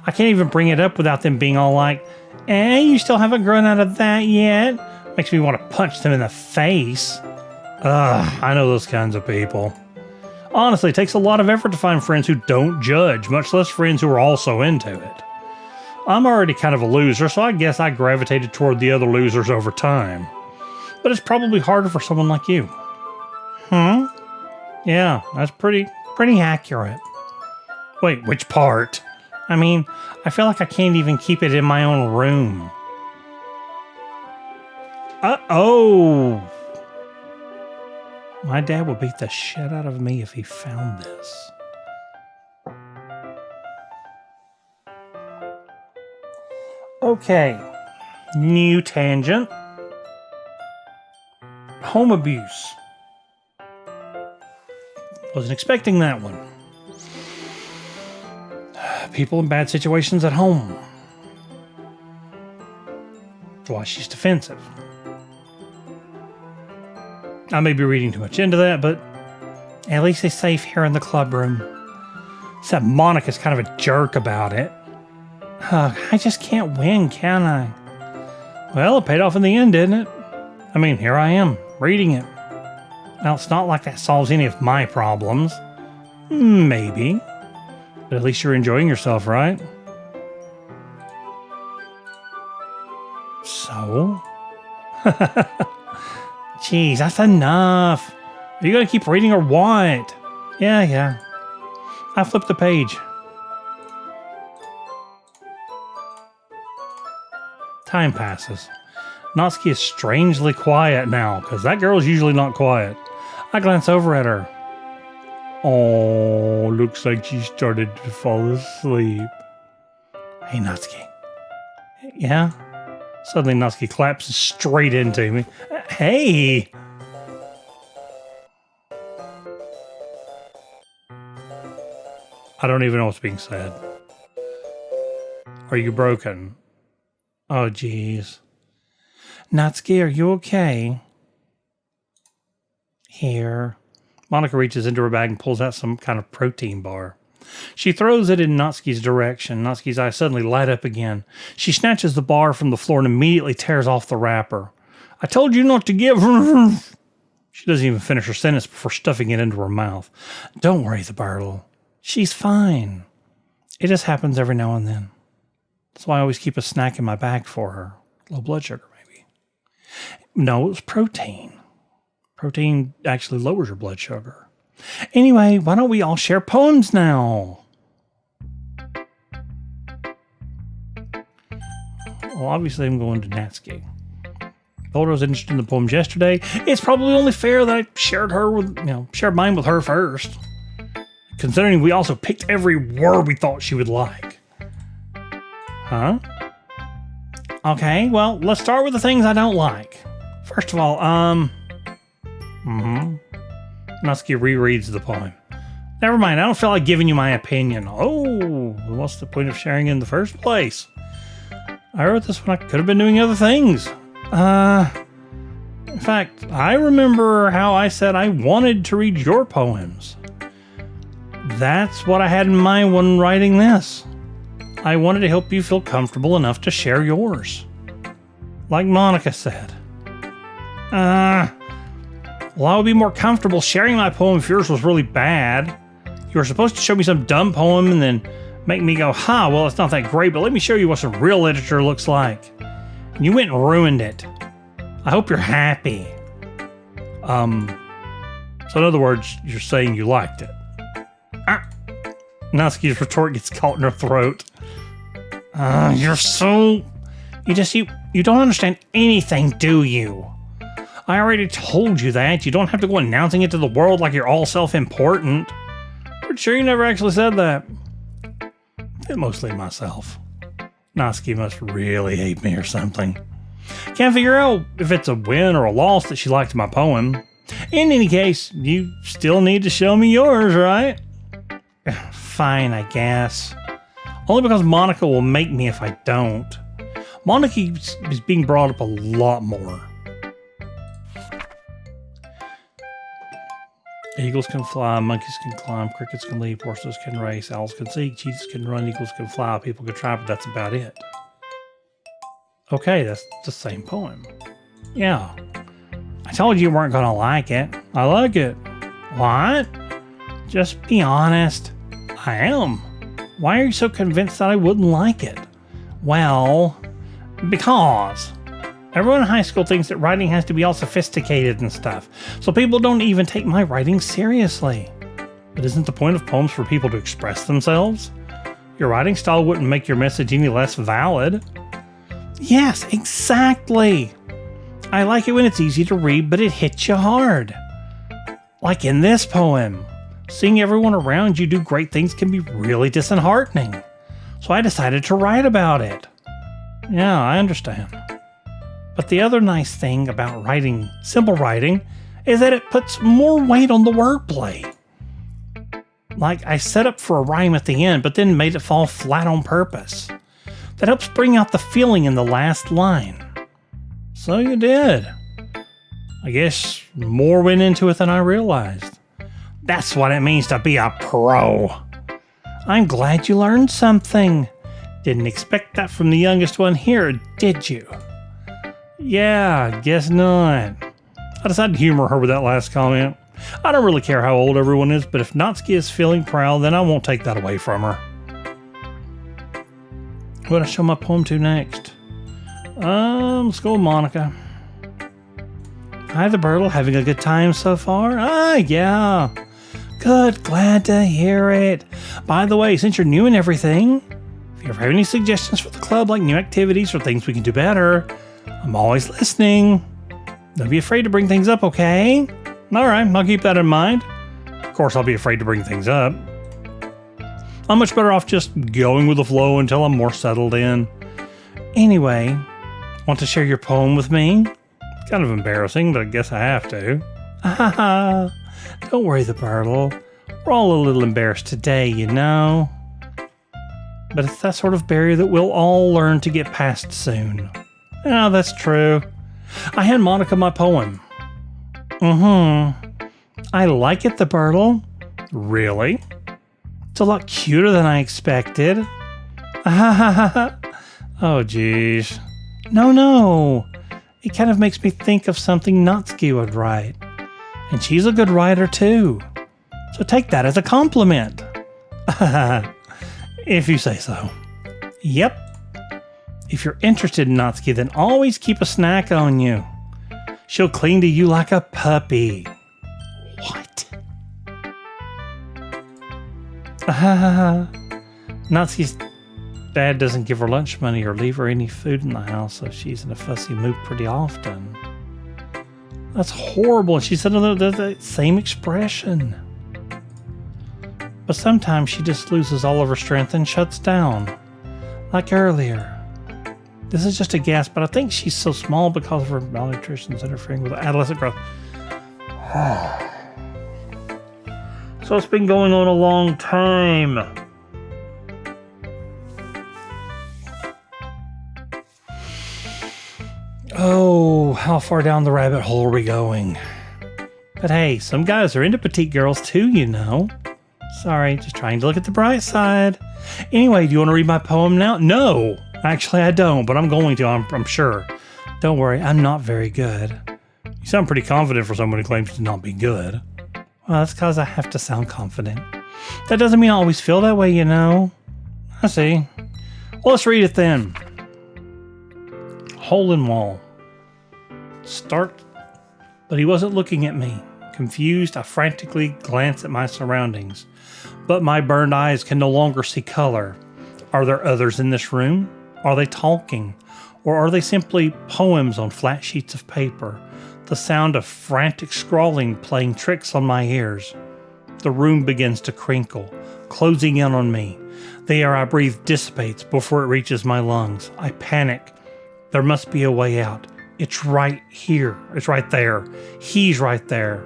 I can't even bring it up without them being all like, you still haven't grown out of that yet? Makes me want to punch them in the face. I know those kinds of people. Honestly, it takes a lot of effort to find friends who don't judge, much less friends who are also into it. I'm already kind of a loser, so I guess I gravitated toward the other losers over time. But it's probably harder for someone like you. Yeah, that's pretty accurate. Wait, which part? I mean, I feel like I can't even keep it in my own room. Uh-oh! My dad would beat the shit out of me if he found this. Okay. New tangent. Home abuse. Wasn't expecting that one. People in bad situations at home. That's why she's defensive. I may be reading too much into that, but at least it's safe here in the club room. Except Monica's kind of a jerk about it. I just can't win, can I? Well, it paid off in the end, didn't it? I mean, here I am, reading it. Now, it's not like that solves any of my problems. Maybe. But at least you're enjoying yourself, right? So? Jeez, that's enough. Are you going to keep reading or what? Yeah. I flipped the page. Time passes. Natsuki is strangely quiet now, because that girl's usually not quiet. I glance over at her. Oh, looks like she started to fall asleep. Hey, Natsuki. Yeah? Suddenly, Natsuki collapses straight into me. Hey! I don't even know what's being said. Are you broken? Oh, jeez. Natsuki, are you okay? Here. Monica reaches into her bag and pulls out some kind of protein bar. She throws it in Natsuki's direction. Natsuki's eyes suddenly light up again. She snatches the bar from the floor and immediately tears off the wrapper. I told you not to give... She doesn't even finish her sentence before stuffing it into her mouth. Don't worry, the Bartle. She's fine. It just happens every now and then. That's why I always keep a snack in my bag for her. Low blood sugar, maybe. No, it was protein. Protein actually lowers your blood sugar. Anyway, why don't we all share poems now? Well, obviously I'm going to Natsuki. Told her I was interested in the poems yesterday. It's probably only fair that I shared mine with her first. Considering we also picked every word we thought she would like. Huh? Okay, well, let's start with the things I don't like. First of all, Natsuki rereads the poem. Never mind, I don't feel like giving you my opinion. Oh, what's the point of sharing in the first place? I wrote this when I could have been doing other things. In fact, I remember how I said I wanted to read your poems. That's what I had in mind when writing this. I wanted to help you feel comfortable enough to share yours. Like Monica said. Well, I would be more comfortable sharing my poem if yours was really bad. You were supposed to show me some dumb poem and then make me go, well, it's not that great, but let me show you what some real literature looks like. And you went and ruined it. I hope you're happy. So in other words, you're saying you liked it. Natsuki's retort gets caught in her throat. You're You don't understand anything, do you? I already told you that. You don't have to go announcing it to the world like you're all self-important. Pretty sure you never actually said that. Mostly myself. Natsuki must really hate me or something. Can't figure out if it's a win or a loss that she liked my poem. In any case, you still need to show me yours, right? Fine, I guess. Only because Monica will make me if I don't. Monica is being brought up a lot more. Eagles can fly, monkeys can climb, crickets can leap, horses can race, owls can sing, cheetahs can run, eagles can fly, people can try, but that's about it. Okay, that's the same poem. Yeah. I told you weren't gonna like it. I like it. What? Just be honest. I am. Why are you so convinced that I wouldn't like it? Well, because everyone in high school thinks that writing has to be all sophisticated and stuff, so people don't even take my writing seriously. But isn't the point of poems for people to express themselves? Your writing style wouldn't make your message any less valid. Yes, exactly. I like it when it's easy to read, but it hits you hard. Like in this poem. Seeing everyone around you do great things can be really disheartening. So I decided to write about it. Yeah, I understand. But the other nice thing about writing, simple writing, is that it puts more weight on the wordplay. Like I set up for a rhyme at the end, but then made it fall flat on purpose. That helps bring out the feeling in the last line. So you did. I guess more went into it than I realized. That's what it means to be a pro. I'm glad you learned something. Didn't expect that from the youngest one here, did you? Yeah, guess not. I decided to humor her with that last comment. I don't really care how old everyone is, but if Natsuki is feeling proud, then I won't take that away from her. Who would I show my poem to next? Let's go with Monica. Hi, the Birdle. Having a good time so far? Ah, yeah. Good. Glad to hear it. By the way, since you're new and everything, if you ever have any suggestions for the club, like new activities or things we can do better, I'm always listening. Don't be afraid to bring things up, okay? All right, I'll keep that in mind. Of course, I'll be afraid to bring things up. I'm much better off just going with the flow until I'm more settled in. Anyway, want to share your poem with me? It's kind of embarrassing, but I guess I have to. Don't worry, the Birdle. We're all a little embarrassed today, you know. But it's that sort of barrier that we'll all learn to get past soon. Oh, that's true. I hand Monica my poem. I like it, the Birdle. Really? It's a lot cuter than I expected. Oh, geez. No. It kind of makes me think of something Natsuki would write. And she's a good writer, too. So take that as a compliment. If you say so. Yep. If you're interested in Natsuki, then always keep a snack on you. She'll cling to you like a puppy. What? Natsuki's dad doesn't give her lunch money or leave her any food in the house, so she's in a fussy mood pretty often. That's horrible. She said the same expression. But sometimes she just loses all of her strength and shuts down. Like earlier. This is just a guess, but I think she's so small because of her malnutrition interfering with adolescent growth. So it's been going on a long time. Oh, how far down the rabbit hole are we going? But hey, some guys are into petite girls too, you know. Sorry, just trying to look at the bright side. Anyway, do you want to read my poem now? No, actually I don't, but I'm going to, I'm sure. Don't worry, I'm not very good. You sound pretty confident for someone who claims to not be good. Well, that's because I have to sound confident. That doesn't mean I always feel that way, you know. I see. Well, let's read it then. Hole in wall. Start. But he wasn't looking at me. Confused, I frantically glanced at my surroundings. But my burned eyes can no longer see color. Are there others in this room? Are they talking? Or are they simply poems on flat sheets of paper, the sound of frantic scrawling playing tricks on my ears? The room begins to crinkle, closing in on me. The air I breathe dissipates before it reaches my lungs. I panic. There must be a way out. It's right here. It's right there. He's right there.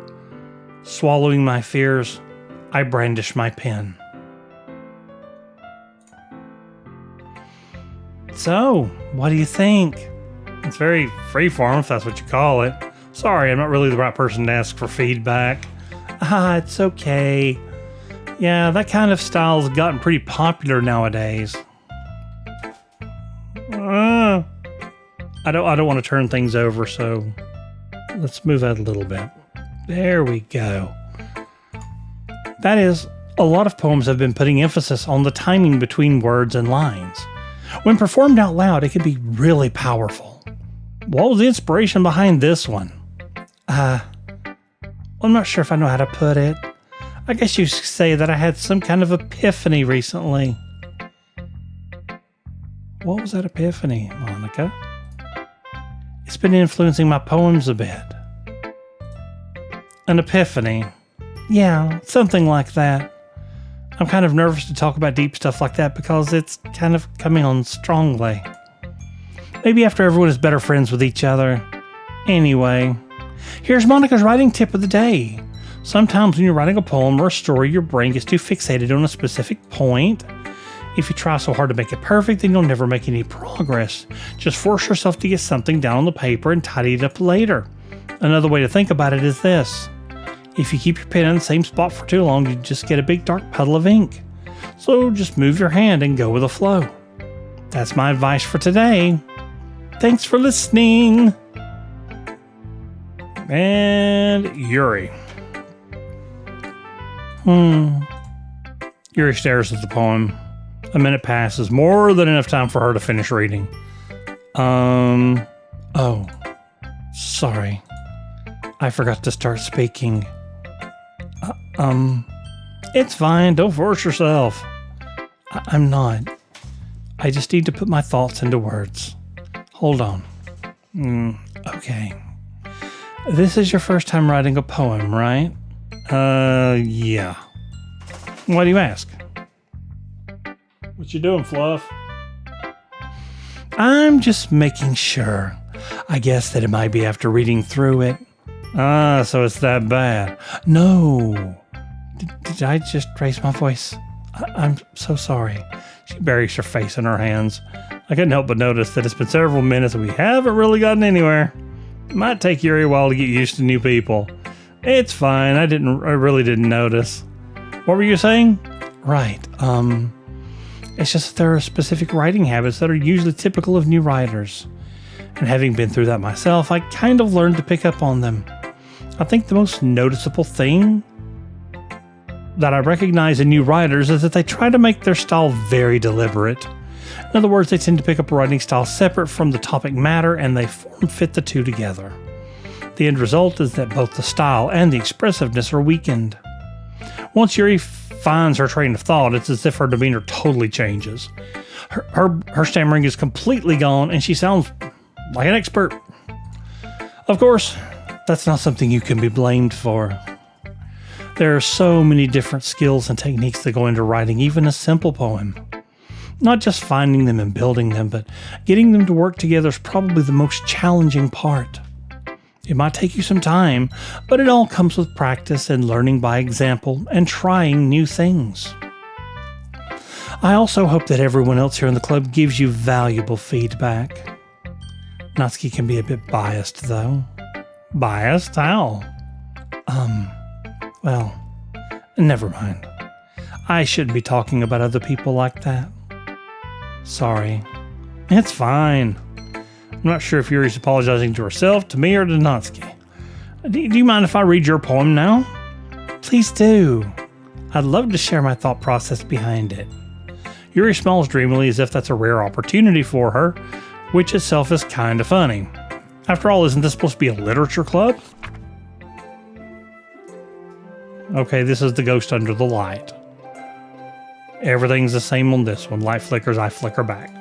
Swallowing my fears, I brandish my pen. So, what do you think? It's very freeform, if that's what you call it. Sorry, I'm not really the right person to ask for feedback. It's okay. Yeah, that kind of style's gotten pretty popular nowadays. I don't want to turn things over, so let's move out a little bit. There we go. That is, a lot of poems have been putting emphasis on the timing between words and lines. When performed out loud, it can be really powerful. What was the inspiration behind this one? I'm not sure if I know how to put it. I guess you could say that I had some kind of epiphany recently. What was that epiphany, Monica? It's been influencing my poems a bit. An epiphany. Yeah, something like that. I'm kind of nervous to talk about deep stuff like that because it's kind of coming on strongly. Maybe after everyone is better friends with each other. Anyway, here's Monica's writing tip of the day. Sometimes when you're writing a poem or a story, your brain gets too fixated on a specific point. If you try so hard to make it perfect, then you'll never make any progress. Just force yourself to get something down on the paper and tidy it up later. Another way to think about it is this. If you keep your pen in the same spot for too long, you just get a big dark puddle of ink. So just move your hand and go with the flow. That's my advice for today. Thanks for listening. And Yuri. Yuri stares at the poem. A minute passes, more than enough time for her to finish reading. Oh, sorry. I forgot to start speaking. It's fine, don't force yourself. I'm not. I just need to put my thoughts into words. Hold on. Okay. This is your first time writing a poem, right? Yeah. Why do you ask? What you doing, Fluff? I'm just making sure. I guess that it might be after reading through it. So it's that bad. No. Did I just raise my voice? I'm so sorry. She buries her face in her hands. I couldn't help but notice that it's been several minutes and we haven't really gotten anywhere. It might take Yuri a while to get used to new people. It's fine. I really didn't notice. What were you saying? Right. It's just that there are specific writing habits that are usually typical of new writers. And having been through that myself, I kind of learned to pick up on them. I think the most noticeable thing that I recognize in new writers is that they try to make their style very deliberate. In other words, they tend to pick up a writing style separate from the topic matter and they form-fit the two together. The end result is that both the style and the expressiveness are weakened. Once Yuri finds her train of thought, it's as if her demeanor totally changes. Her stammering is completely gone and she sounds like an expert. Of course, that's not something you can be blamed for. There are so many different skills and techniques that go into writing even a simple poem. Not just finding them and building them, but getting them to work together is probably the most challenging part. It might take you some time, but it all comes with practice and learning by example and trying new things. I also hope that everyone else here in the club gives you valuable feedback. Natsuki can be a bit biased, though. Biased? How? Well, never mind. I shouldn't be talking about other people like that. Sorry. It's fine. I'm not sure if Yuri's apologizing to herself, to me, or to Natsuki. Do you mind if I read your poem now? Please do. I'd love to share my thought process behind it. Yuri smiles dreamily as if that's a rare opportunity for her, which itself is kind of funny. After all, isn't this supposed to be a literature club? Okay, this is the ghost under the light. Everything's the same on this one. Light flickers, I flicker back.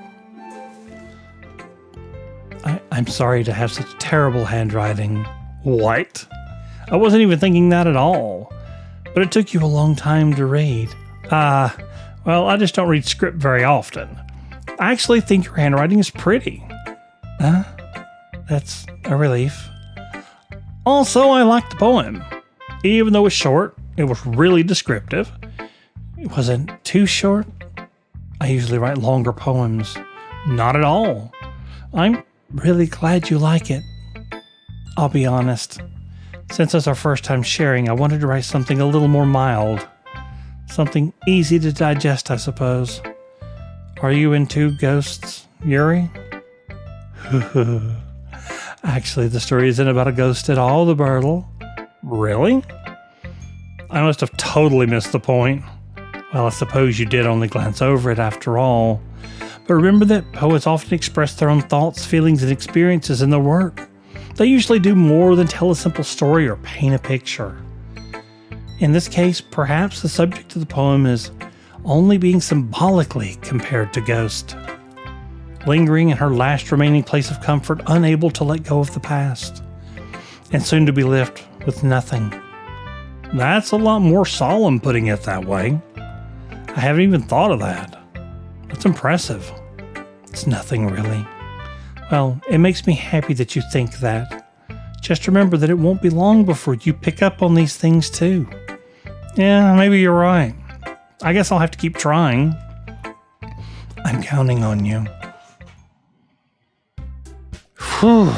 I'm sorry to have such terrible handwriting. What? I wasn't even thinking that at all. But it took you a long time to read. Well, I just don't read script very often. I actually think your handwriting is pretty. That's a relief. Also, I liked the poem. Even though it was short, it was really descriptive. It wasn't too short. I usually write longer poems. Not at all. I'm really glad you like it. I'll be honest. Since it's our first time sharing, I wanted to write something a little more mild. Something easy to digest, I suppose. Are you into ghosts, Yuri? Actually, the story isn't about a ghost at all, the Birdle. Really? I must have totally missed the point. Well, I suppose you did only glance over it after all. But remember that poets often express their own thoughts, feelings, and experiences in their work. They usually do more than tell a simple story or paint a picture. In this case, perhaps the subject of the poem is only being symbolically compared to Ghost, lingering in her last remaining place of comfort, unable to let go of the past, and soon to be left with nothing. That's a lot more solemn putting it that way. I haven't even thought of that. That's impressive. It's nothing really. Well, it makes me happy that you think that. Just remember that it won't be long before you pick up on these things too. Yeah, maybe you're right. I guess I'll have to keep trying. I'm counting on you. Whew.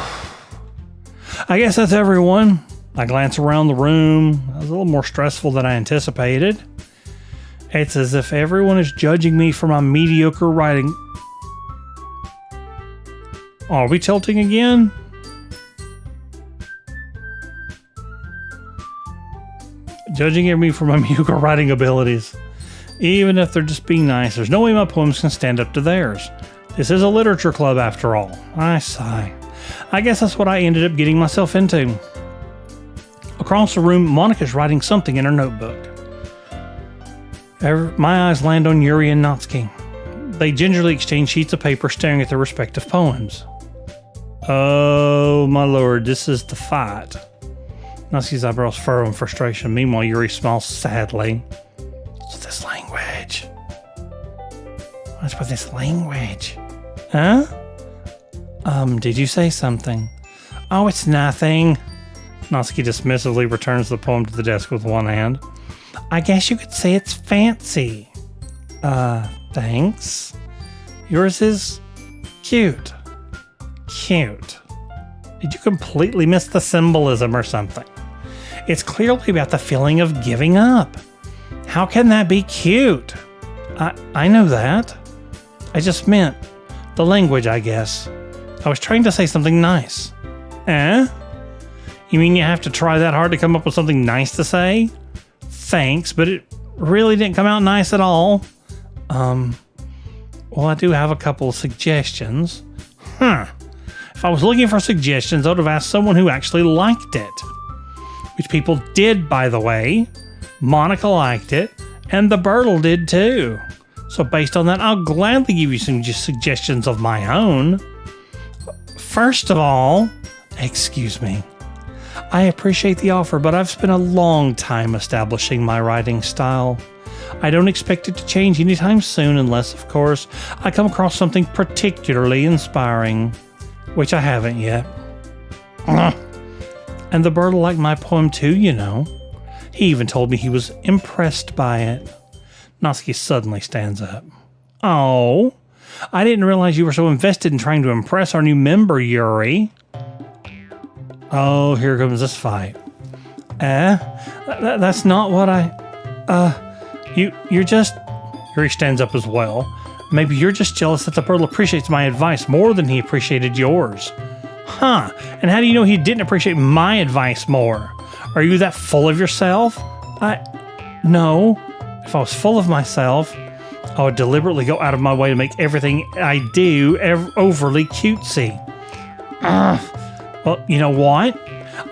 I guess that's everyone. I glance around the room. It was a little more stressful than I anticipated. It's as if everyone is judging me for my mediocre writing. Are we tilting again? Judging me for my mediocre writing abilities. Even if they're just being nice, there's no way my poems can stand up to theirs. This is a literature club after all. I sigh. I guess that's what I ended up getting myself into. Across the room, Monica's writing something in her notebook. My eyes land on Yuri and Natsuki. They gingerly exchange sheets of paper, staring at their respective poems. Oh, my lord, this is the fight. Natsuki's eyebrows furrow in frustration. Meanwhile, Yuri smiles sadly. What's with this language? What's with this language? Huh? Did you say something? Oh, it's nothing. Natsuki dismissively returns the poem to the desk with one hand. I guess you could say it's fancy. Thanks. Yours is cute. Cute. Did you completely miss the symbolism or something? It's clearly about the feeling of giving up. How can that be cute? I know that. I just meant the language, I guess. I was trying to say something nice. Eh? You mean you have to try that hard to come up with something nice to say? Thanks, but it really didn't come out nice at all. Well, I do have a couple of suggestions. If I was looking for suggestions, I would have asked someone who actually liked it. Which people did, by the way. Monica liked it, and the Birdle did too. So based on that, I'll gladly give you some suggestions of my own. First of all, excuse me. I appreciate the offer, but I've spent a long time establishing my writing style. I don't expect it to change anytime soon unless, of course, I come across something particularly inspiring, which I haven't yet. And the Birdle liked my poem too, you know. He even told me he was impressed by it. Natsuki suddenly stands up. Oh, I didn't realize you were so invested in trying to impress our new member, Yuri. Oh, here comes this fight. That's not what you're just... Yuri stands up as well. Maybe you're just jealous that the Birdle appreciates my advice more than he appreciated yours. Huh, and how do you know he didn't appreciate my advice more? Are you that full of yourself? No. If I was full of myself, I would deliberately go out of my way to make everything I do overly cutesy. Well, you know what?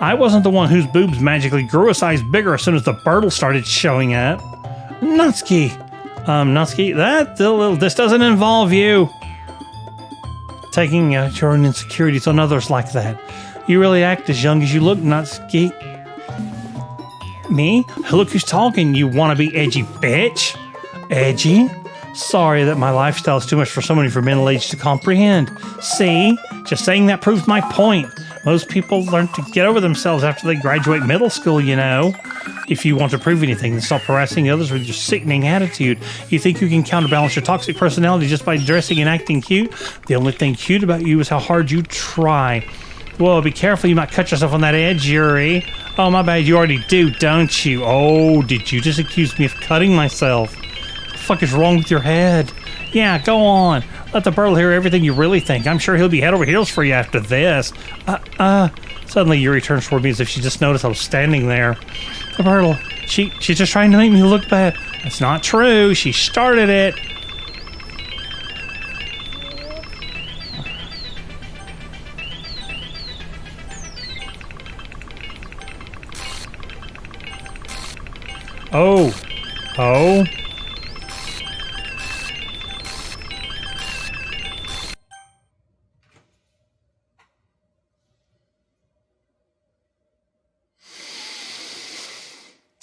I wasn't the one whose boobs magically grew a size bigger as soon as the Birdle started showing up. Natsuki, this doesn't involve you. taking out your own insecurities on others like that. You really act as young as you look, not ski. Me? Look who's talking, you wannabe edgy bitch. Edgy? Sorry that my lifestyle is too much for someone for middle age to comprehend. See? Just saying that proves my point. Most people learn to get over themselves after they graduate middle school, you know. If you want to prove anything, then stop harassing others with your sickening attitude. You think you can counterbalance your toxic personality just by dressing and acting cute? The only thing cute about you is how hard you try. Whoa, be careful, you might cut yourself on that edge, Yuri. Oh, my bad, you already do, don't you? Oh, did you just accuse me of cutting myself? What the fuck is wrong with your head? Yeah, go on. Let the Burl hear everything you really think. I'm sure he'll be head over heels for you after this. Suddenly Yuri turns toward me as if she just noticed I was standing there. The Burl, she's just trying to make me look bad. That's not true. She started it. Oh.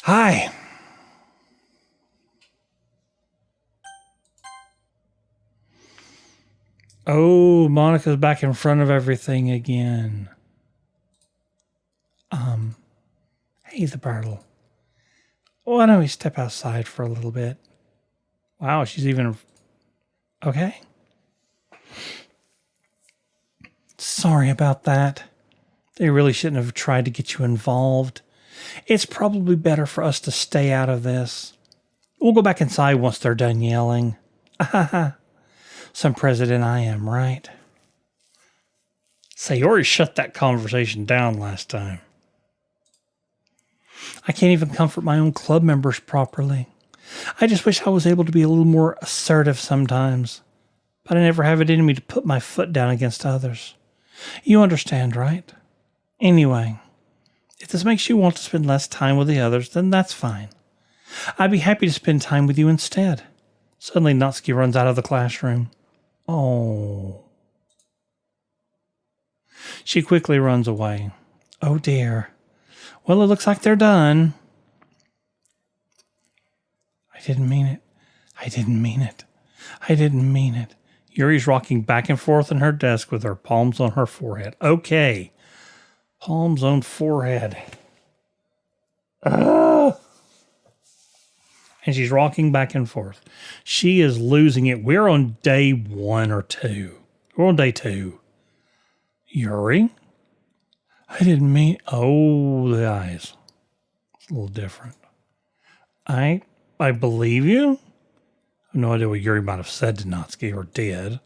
Hi. Oh, Monica's back in front of everything again. Hey, the Bartle. Why don't we step outside for a little bit? Wow, she's even... Okay. Sorry about that. They really shouldn't have tried to get you involved. It's probably better for us to stay out of this. We'll go back inside once they're done yelling. Some president I am, right? Sayori shut that conversation down last time. I can't even comfort my own club members properly. I just wish I was able to be a little more assertive sometimes. But I never have it in me to put my foot down against others. You understand, right? Anyway, if this makes you want to spend less time with the others, then that's fine. I'd be happy to spend time with you instead. Suddenly Natsuki runs out of the classroom. Oh. She quickly runs away. Oh dear. Well, it looks like they're done. I didn't mean it. I didn't mean it. I didn't mean it. Yuri's rocking back and forth on her desk with her palms on her forehead. Okay. Palms on forehead. And she's rocking back and forth. She is losing it. We're on day 1 or 2. We're on day 2. Yuri? I didn't mean... Oh, the eyes. It's a little different. I believe you? I have no idea what Yuri might have said to Natsuki or did.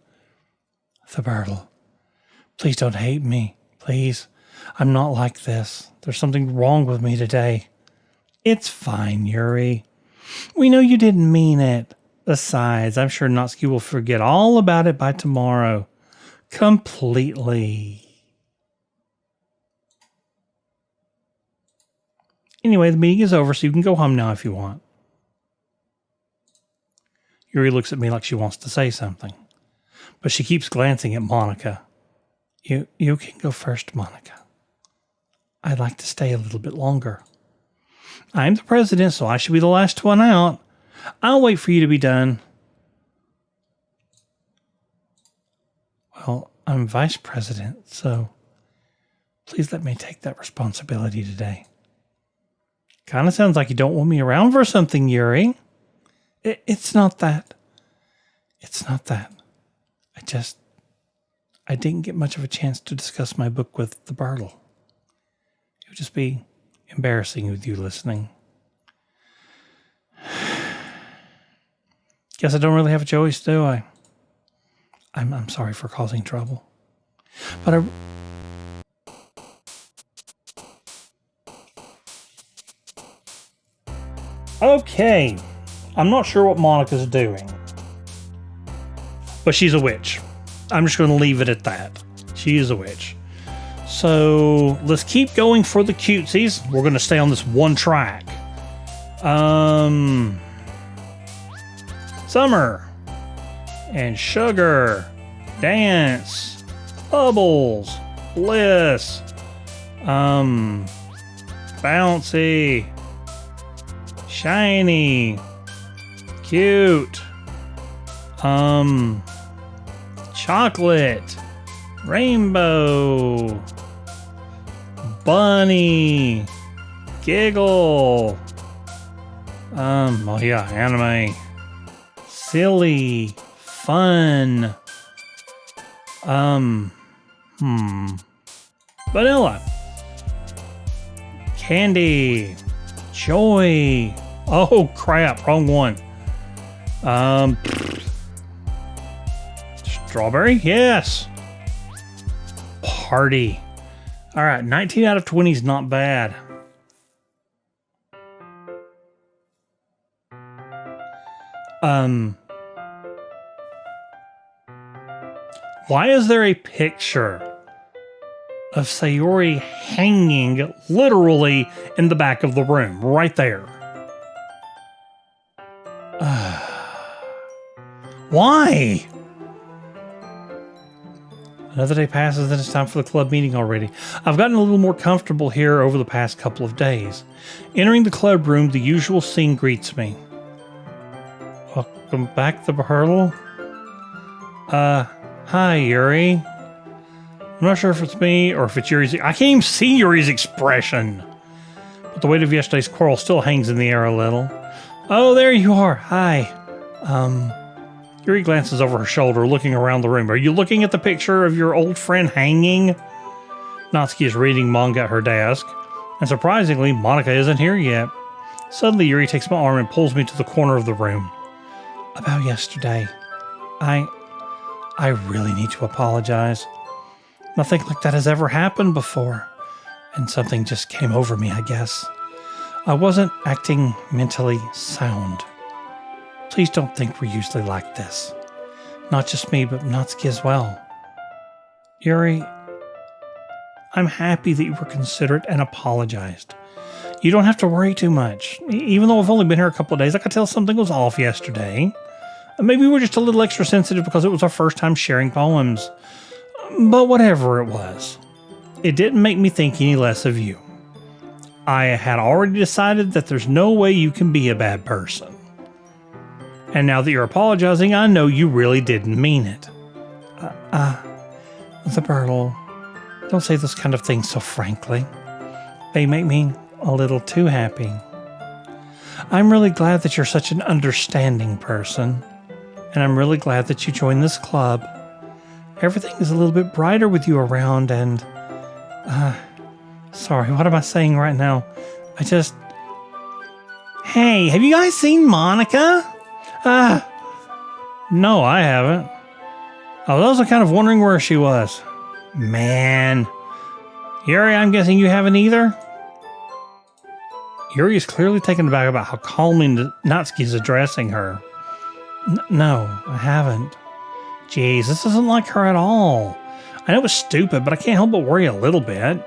The Bartle. Please don't hate me. Please. I'm not like this. There's something wrong with me today. It's fine, Yuri. We know you didn't mean it. Besides, I'm sure Natsuki will forget all about it by tomorrow. Completely. Anyway, the meeting is over, so you can go home now if you want. Yuri looks at me like she wants to say something, but she keeps glancing at Monica. You can go first, Monica. I'd like to stay a little bit longer. I'm the president, so I should be the last one out. I'll wait for you to be done. Well, I'm vice president, so please let me take that responsibility today. Kind of sounds like you don't want me around for something, Yuri. It's not that. It's not that. I didn't get much of a chance to discuss my book with the Bartle. It would just be embarrassing with you listening. Guess I don't really have a choice, do I? I'm sorry for causing trouble. But Okay. I'm not sure what Monica's doing. But she's a witch. I'm just going to leave it at that. She is a witch. So let's keep going for the cutesies. We're going to stay on this one track. Summer and Sugar dance. Bubbles. Bliss. Bouncy. Shiny. Cute. Chocolate. Rainbow. Bunny. Giggle. Oh yeah, anime. Silly. Fun. Vanilla. Candy. Joy. Oh crap, wrong one. Strawberry? Yes. Party. All right, 19 out of 20 is not bad. Why is there a picture of Sayori hanging literally in the back of the room, right there? Why? Another day passes and it's time for the club meeting already. I've gotten a little more comfortable here over the past couple of days. Entering the club room, the usual scene greets me. Welcome back, the Hurdle. Hi, Yuri. I'm not sure if it's me or if it's Yuri's. I can't even see Yuri's expression. But the weight of yesterday's quarrel still hangs in the air a little. Oh, there you are. Hi. Yuri glances over her shoulder, looking around the room. Are you looking at the picture of your old friend hanging? Natsuki is reading manga at her desk. And surprisingly, Monica isn't here yet. Suddenly, Yuri takes my arm and pulls me to the corner of the room. About yesterday, I really need to apologize. Nothing like that has ever happened before. And something just came over me, I guess. I wasn't acting mentally sound. Please don't think we're usually like this. Not just me, but Natsuki as well. Yuri, I'm happy that you were considerate and apologized. You don't have to worry too much. Even though I've only been here a couple of days, I could tell something was off yesterday. Maybe we were just a little extra sensitive because it was our first time sharing poems. But whatever it was, it didn't make me think any less of you. I had already decided that there's no way you can be a bad person. And now that you're apologizing, I know you really didn't mean it. The Birtle, don't say those kind of things so frankly. They make me a little too happy. I'm really glad that you're such an understanding person. And I'm really glad that you joined this club. Everything is a little bit brighter with you around and... sorry, what am I saying right now? Hey, have you guys seen Monica? No, I haven't. I was also kind of wondering where she was. Man. Yuri, I'm guessing you haven't either? Yuri is clearly taken aback about how calmly Natsuki is addressing her. No, I haven't. Jeez, this isn't like her at all. I know it's stupid, but I can't help but worry a little bit.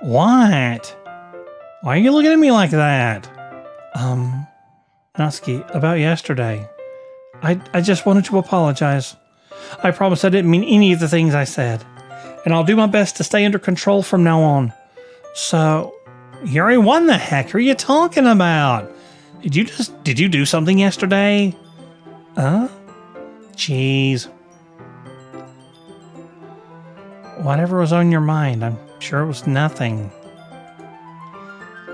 What? Why are you looking at me like that? Natsuki, about yesterday. I just wanted to apologize. I promise I didn't mean any of the things I said. And I'll do my best to stay under control from now on. So, Yuri, what the heck are you talking about? Did you do something yesterday? Jeez. Whatever was on your mind, I'm sure it was nothing.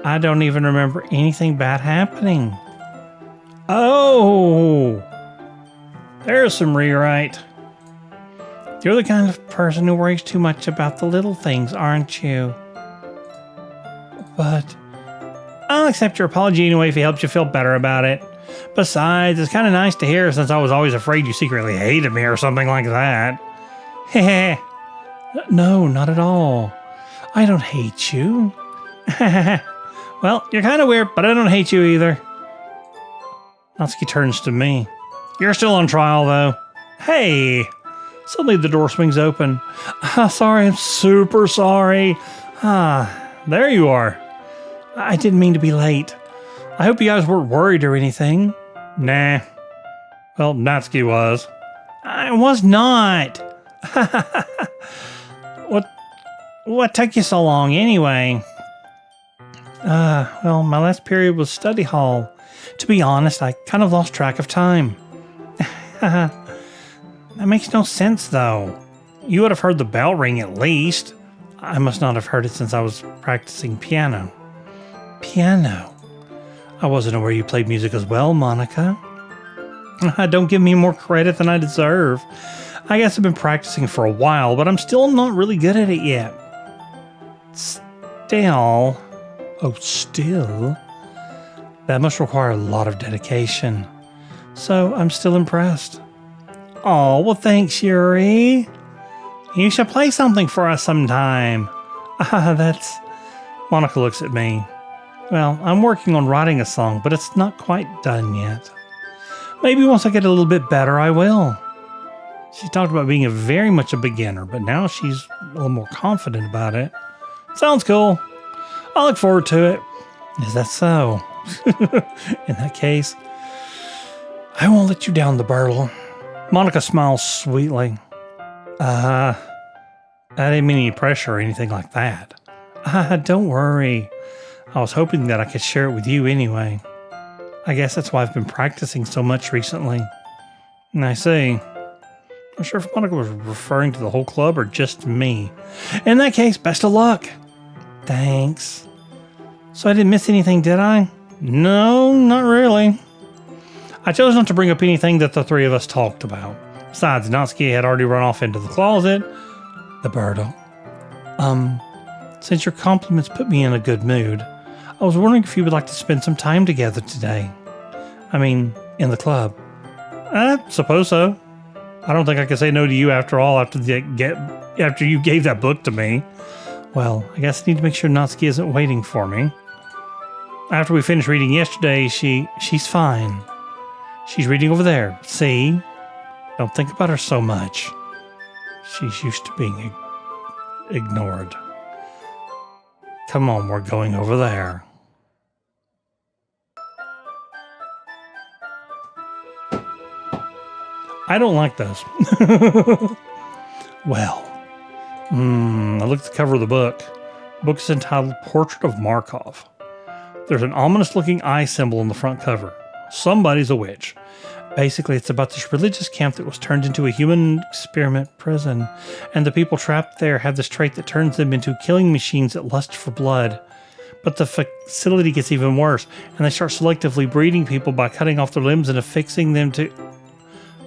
I don't even remember anything bad happening. Oh! There's some rewrite. You're the kind of person who worries too much about the little things, aren't you? But I'll accept your apology anyway if it helps you feel better about it. Besides, it's kind of nice to hear since I was always afraid you secretly hated me or something like that. Heh. No, not at all. I don't hate you. Well, you're kind of weird, but I don't hate you either. Natsuki turns to me. You're still on trial, though. Hey! Suddenly the door swings open. Sorry, I'm super sorry. There you are. I didn't mean to be late. I hope you guys weren't worried or anything. Nah. Well, Natsuki was. I was not. What took you so long anyway? Well, my last period was study hall. To be honest, I kind of lost track of time. That makes no sense, though. You would have heard the bell ring at least. I must not have heard it since I was practicing piano. Piano? I wasn't aware you played music as well, Monica. Don't give me more credit than I deserve. I guess I've been practicing for a while, but I'm still not really good at it yet. Still? Oh, still? That must require a lot of dedication. So I'm still impressed. Oh, well thanks, Yuri. You should play something for us sometime. That's... Monica looks at me. Well, I'm working on writing a song, but it's not quite done yet. Maybe once I get a little bit better, I will. She talked about being very much a beginner, but now she's a little more confident about it. Sounds cool. I look forward to it. Is that so? In that case, I won't let you down, the Burtle. Monica smiles sweetly. I didn't mean any pressure or anything like that. Don't worry. I was hoping that I could share it with you anyway. I guess that's why I've been practicing so much recently. And I see. I'm not sure if Monica was referring to the whole club or just me. In that case, best of luck. Thanks. So I didn't miss anything, did I? No, not really. I chose not to bring up anything that the three of us talked about. Besides, Natsuki had already run off into the closet. The Birdo. Since your compliments put me in a good mood, I was wondering if you would like to spend some time together today. I mean, in the club. I suppose so. I don't think I could say no to you after all after you gave that book to me. Well, I guess I need to make sure Natsuki isn't waiting for me. After we finished reading yesterday, she's fine. She's reading over there. See? Don't think about her so much. She's used to being ignored. Come on, we're going over there. I don't like those. Well, I looked at the cover of the book. The book is entitled Portrait of Markov. There's an ominous-looking eye symbol on the front cover. Somebody's a witch. Basically, it's about this religious camp that was turned into a human experiment prison, and the people trapped there have this trait that turns them into killing machines that lust for blood. But the facility gets even worse, and they start selectively breeding people by cutting off their limbs and affixing them to...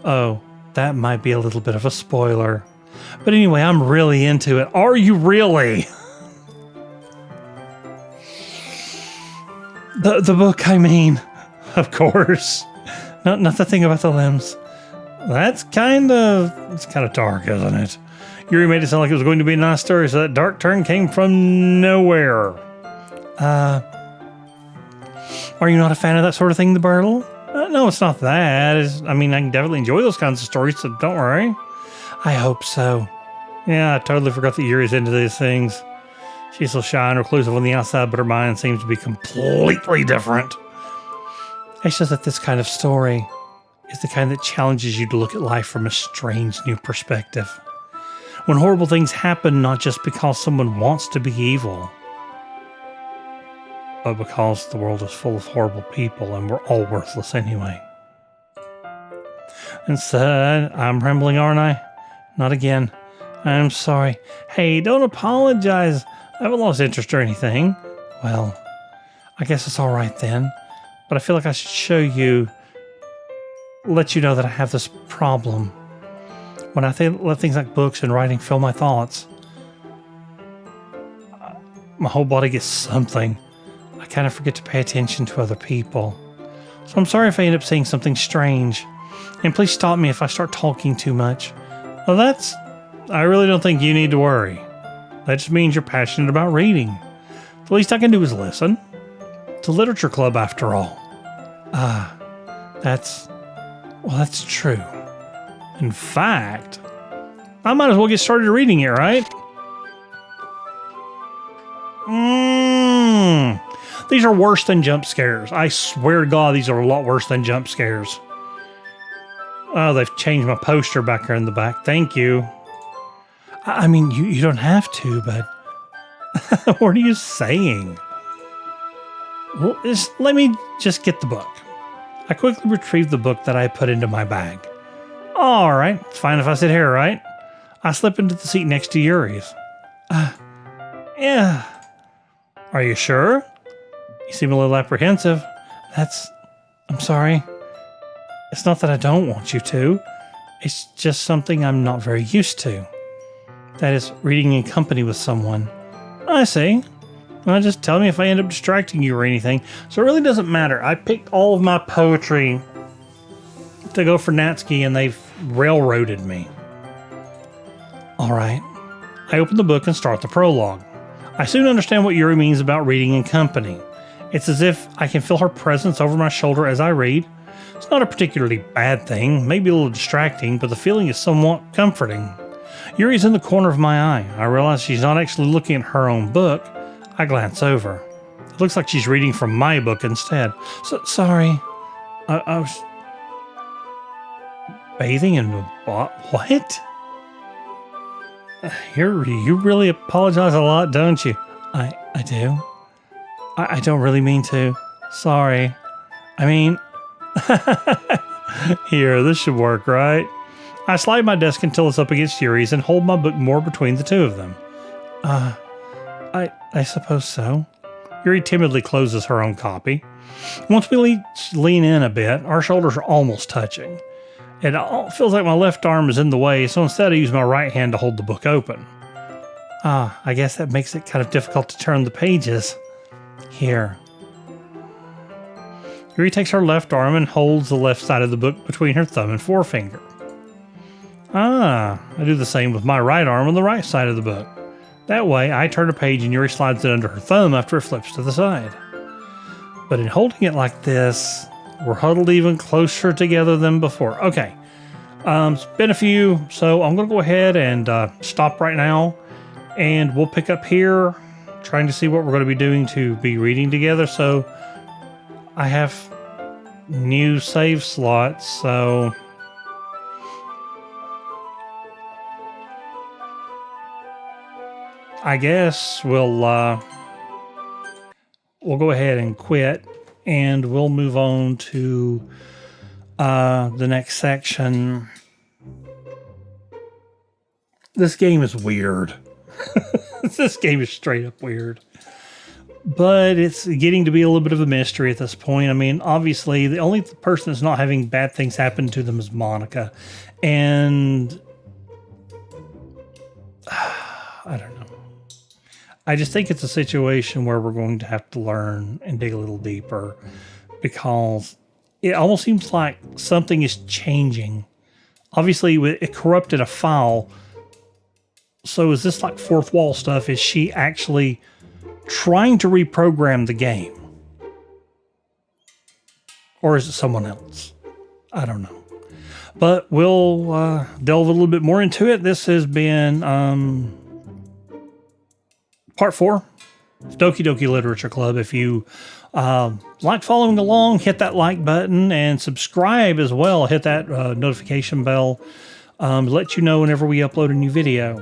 Oh, that might be a little bit of a spoiler. But anyway, I'm really into it. Are you really? The book, I mean. Of course. Not the thing about the limbs. It's kind of dark, isn't it? Yuri made it sound like it was going to be a nice story, so that dark turn came from nowhere. Are you not a fan of that sort of thing, the Birtle? No, it's not that. I can definitely enjoy those kinds of stories, so don't worry. I hope so. Yeah, I totally forgot that Yuri's into these things. She's so shy and reclusive on the outside, but her mind seems to be completely different. It's just that this kind of story is the kind that challenges you to look at life from a strange new perspective. When horrible things happen, not just because someone wants to be evil, but because the world is full of horrible people and we're all worthless anyway. Instead, I'm rambling, aren't I? Not again. I'm sorry. Hey, don't apologize. I haven't lost interest or anything. Well, I guess it's all right then. But I feel like I should let you know that I have this problem. When I let things like books and writing fill my thoughts, my whole body gets something. I kind of forget to pay attention to other people. So I'm sorry if I end up saying something strange. And please stop me if I start talking too much. Well, I really don't think you need to worry. That just means you're passionate about reading. The least I can do is listen. It's a literature club after all. That's true. In fact, I might as well get started reading it, right? These are worse than jump scares. I swear to God, these are a lot worse than jump scares. Oh, they've changed my poster back there in the back. Thank you. I mean, you don't have to, but what are you saying? Well, let me just get the book. I quickly retrieved the book that I put into my bag. All right, it's fine if I sit here, right? I slip into the seat next to Yuri's. Yeah. Are you sure? You seem a little apprehensive. I'm sorry. It's not that I don't want you to. It's just something I'm not very used to. That is, reading in company with someone. I see. Well, just tell me if I end up distracting you or anything. So it really doesn't matter. I picked all of my poetry to go for Natsuki, and they've railroaded me. All right. I open the book and start the prologue. I soon understand what Yuri means about reading in company. It's as if I can feel her presence over my shoulder as I read. It's not a particularly bad thing, maybe a little distracting, but the feeling is somewhat comforting. Yuri's in the corner of my eye. I realize she's not actually looking at her own book. I glance over. It looks like she's reading from my book instead. Sorry. I was bathing in the what? You really apologize a lot, don't you? I do. I don't really mean to. Sorry. I mean... Here, this should work, right? I slide my desk until it's up against Yuri's and hold my book more between the two of them. I suppose so. Yuri timidly closes her own copy. Once we lean in a bit, our shoulders are almost touching. It all feels like my left arm is in the way, so instead I use my right hand to hold the book open. I guess that makes it kind of difficult to turn the pages. Here. Yuri takes her left arm and holds the left side of the book between her thumb and forefinger. I do the same with my right arm on the right side of the book. That way, I turn a page and Yuri slides it under her thumb after it flips to the side. But in holding it like this, we're huddled even closer together than before. Okay, it's been a few, so I'm going to go ahead and stop right now, and we'll pick up here, trying to see what we're going to be doing to be reading together. So I have new save slots, so... I guess we'll go ahead and quit, and we'll move on to the next section. This game is weird. This game is straight up weird. But it's getting to be a little bit of a mystery at this point. I mean, obviously, the only person that's not having bad things happen to them is Monica. And... I don't know. I just think it's a situation where we're going to have to learn and dig a little deeper, because it almost seems like something is changing. Obviously, it corrupted a file. So is this like fourth wall stuff? Is she actually trying to reprogram the game? Or is it someone else? I don't know. But we'll delve a little bit more into it. This has been... Part 4 of Doki Doki Literature Club. If you like following along, hit that like button and subscribe as well. Hit that notification bell to let you know whenever we upload a new video.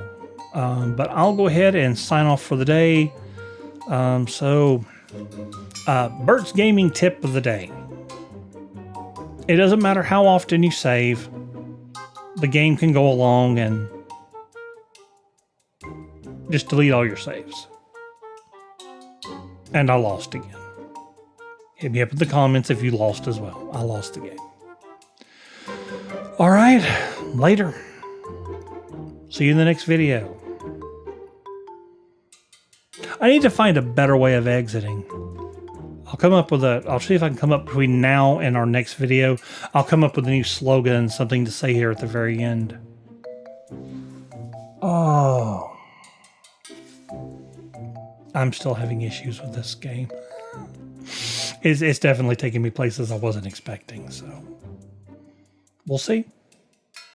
But I'll go ahead and sign off for the day. Bert's gaming tip of the day. It doesn't matter how often you save. The game can go along and just delete all your saves. And I lost again. Hit me up in the comments if you lost as well. I lost the game. All right, later. See you in the next video. I need to find a better way of exiting. I'll see if I can come up between now and our next video. I'll come up with a new slogan, something to say here at the very end. Oh. I'm still having issues with this game. It's definitely taking me places I wasn't expecting, so we'll see.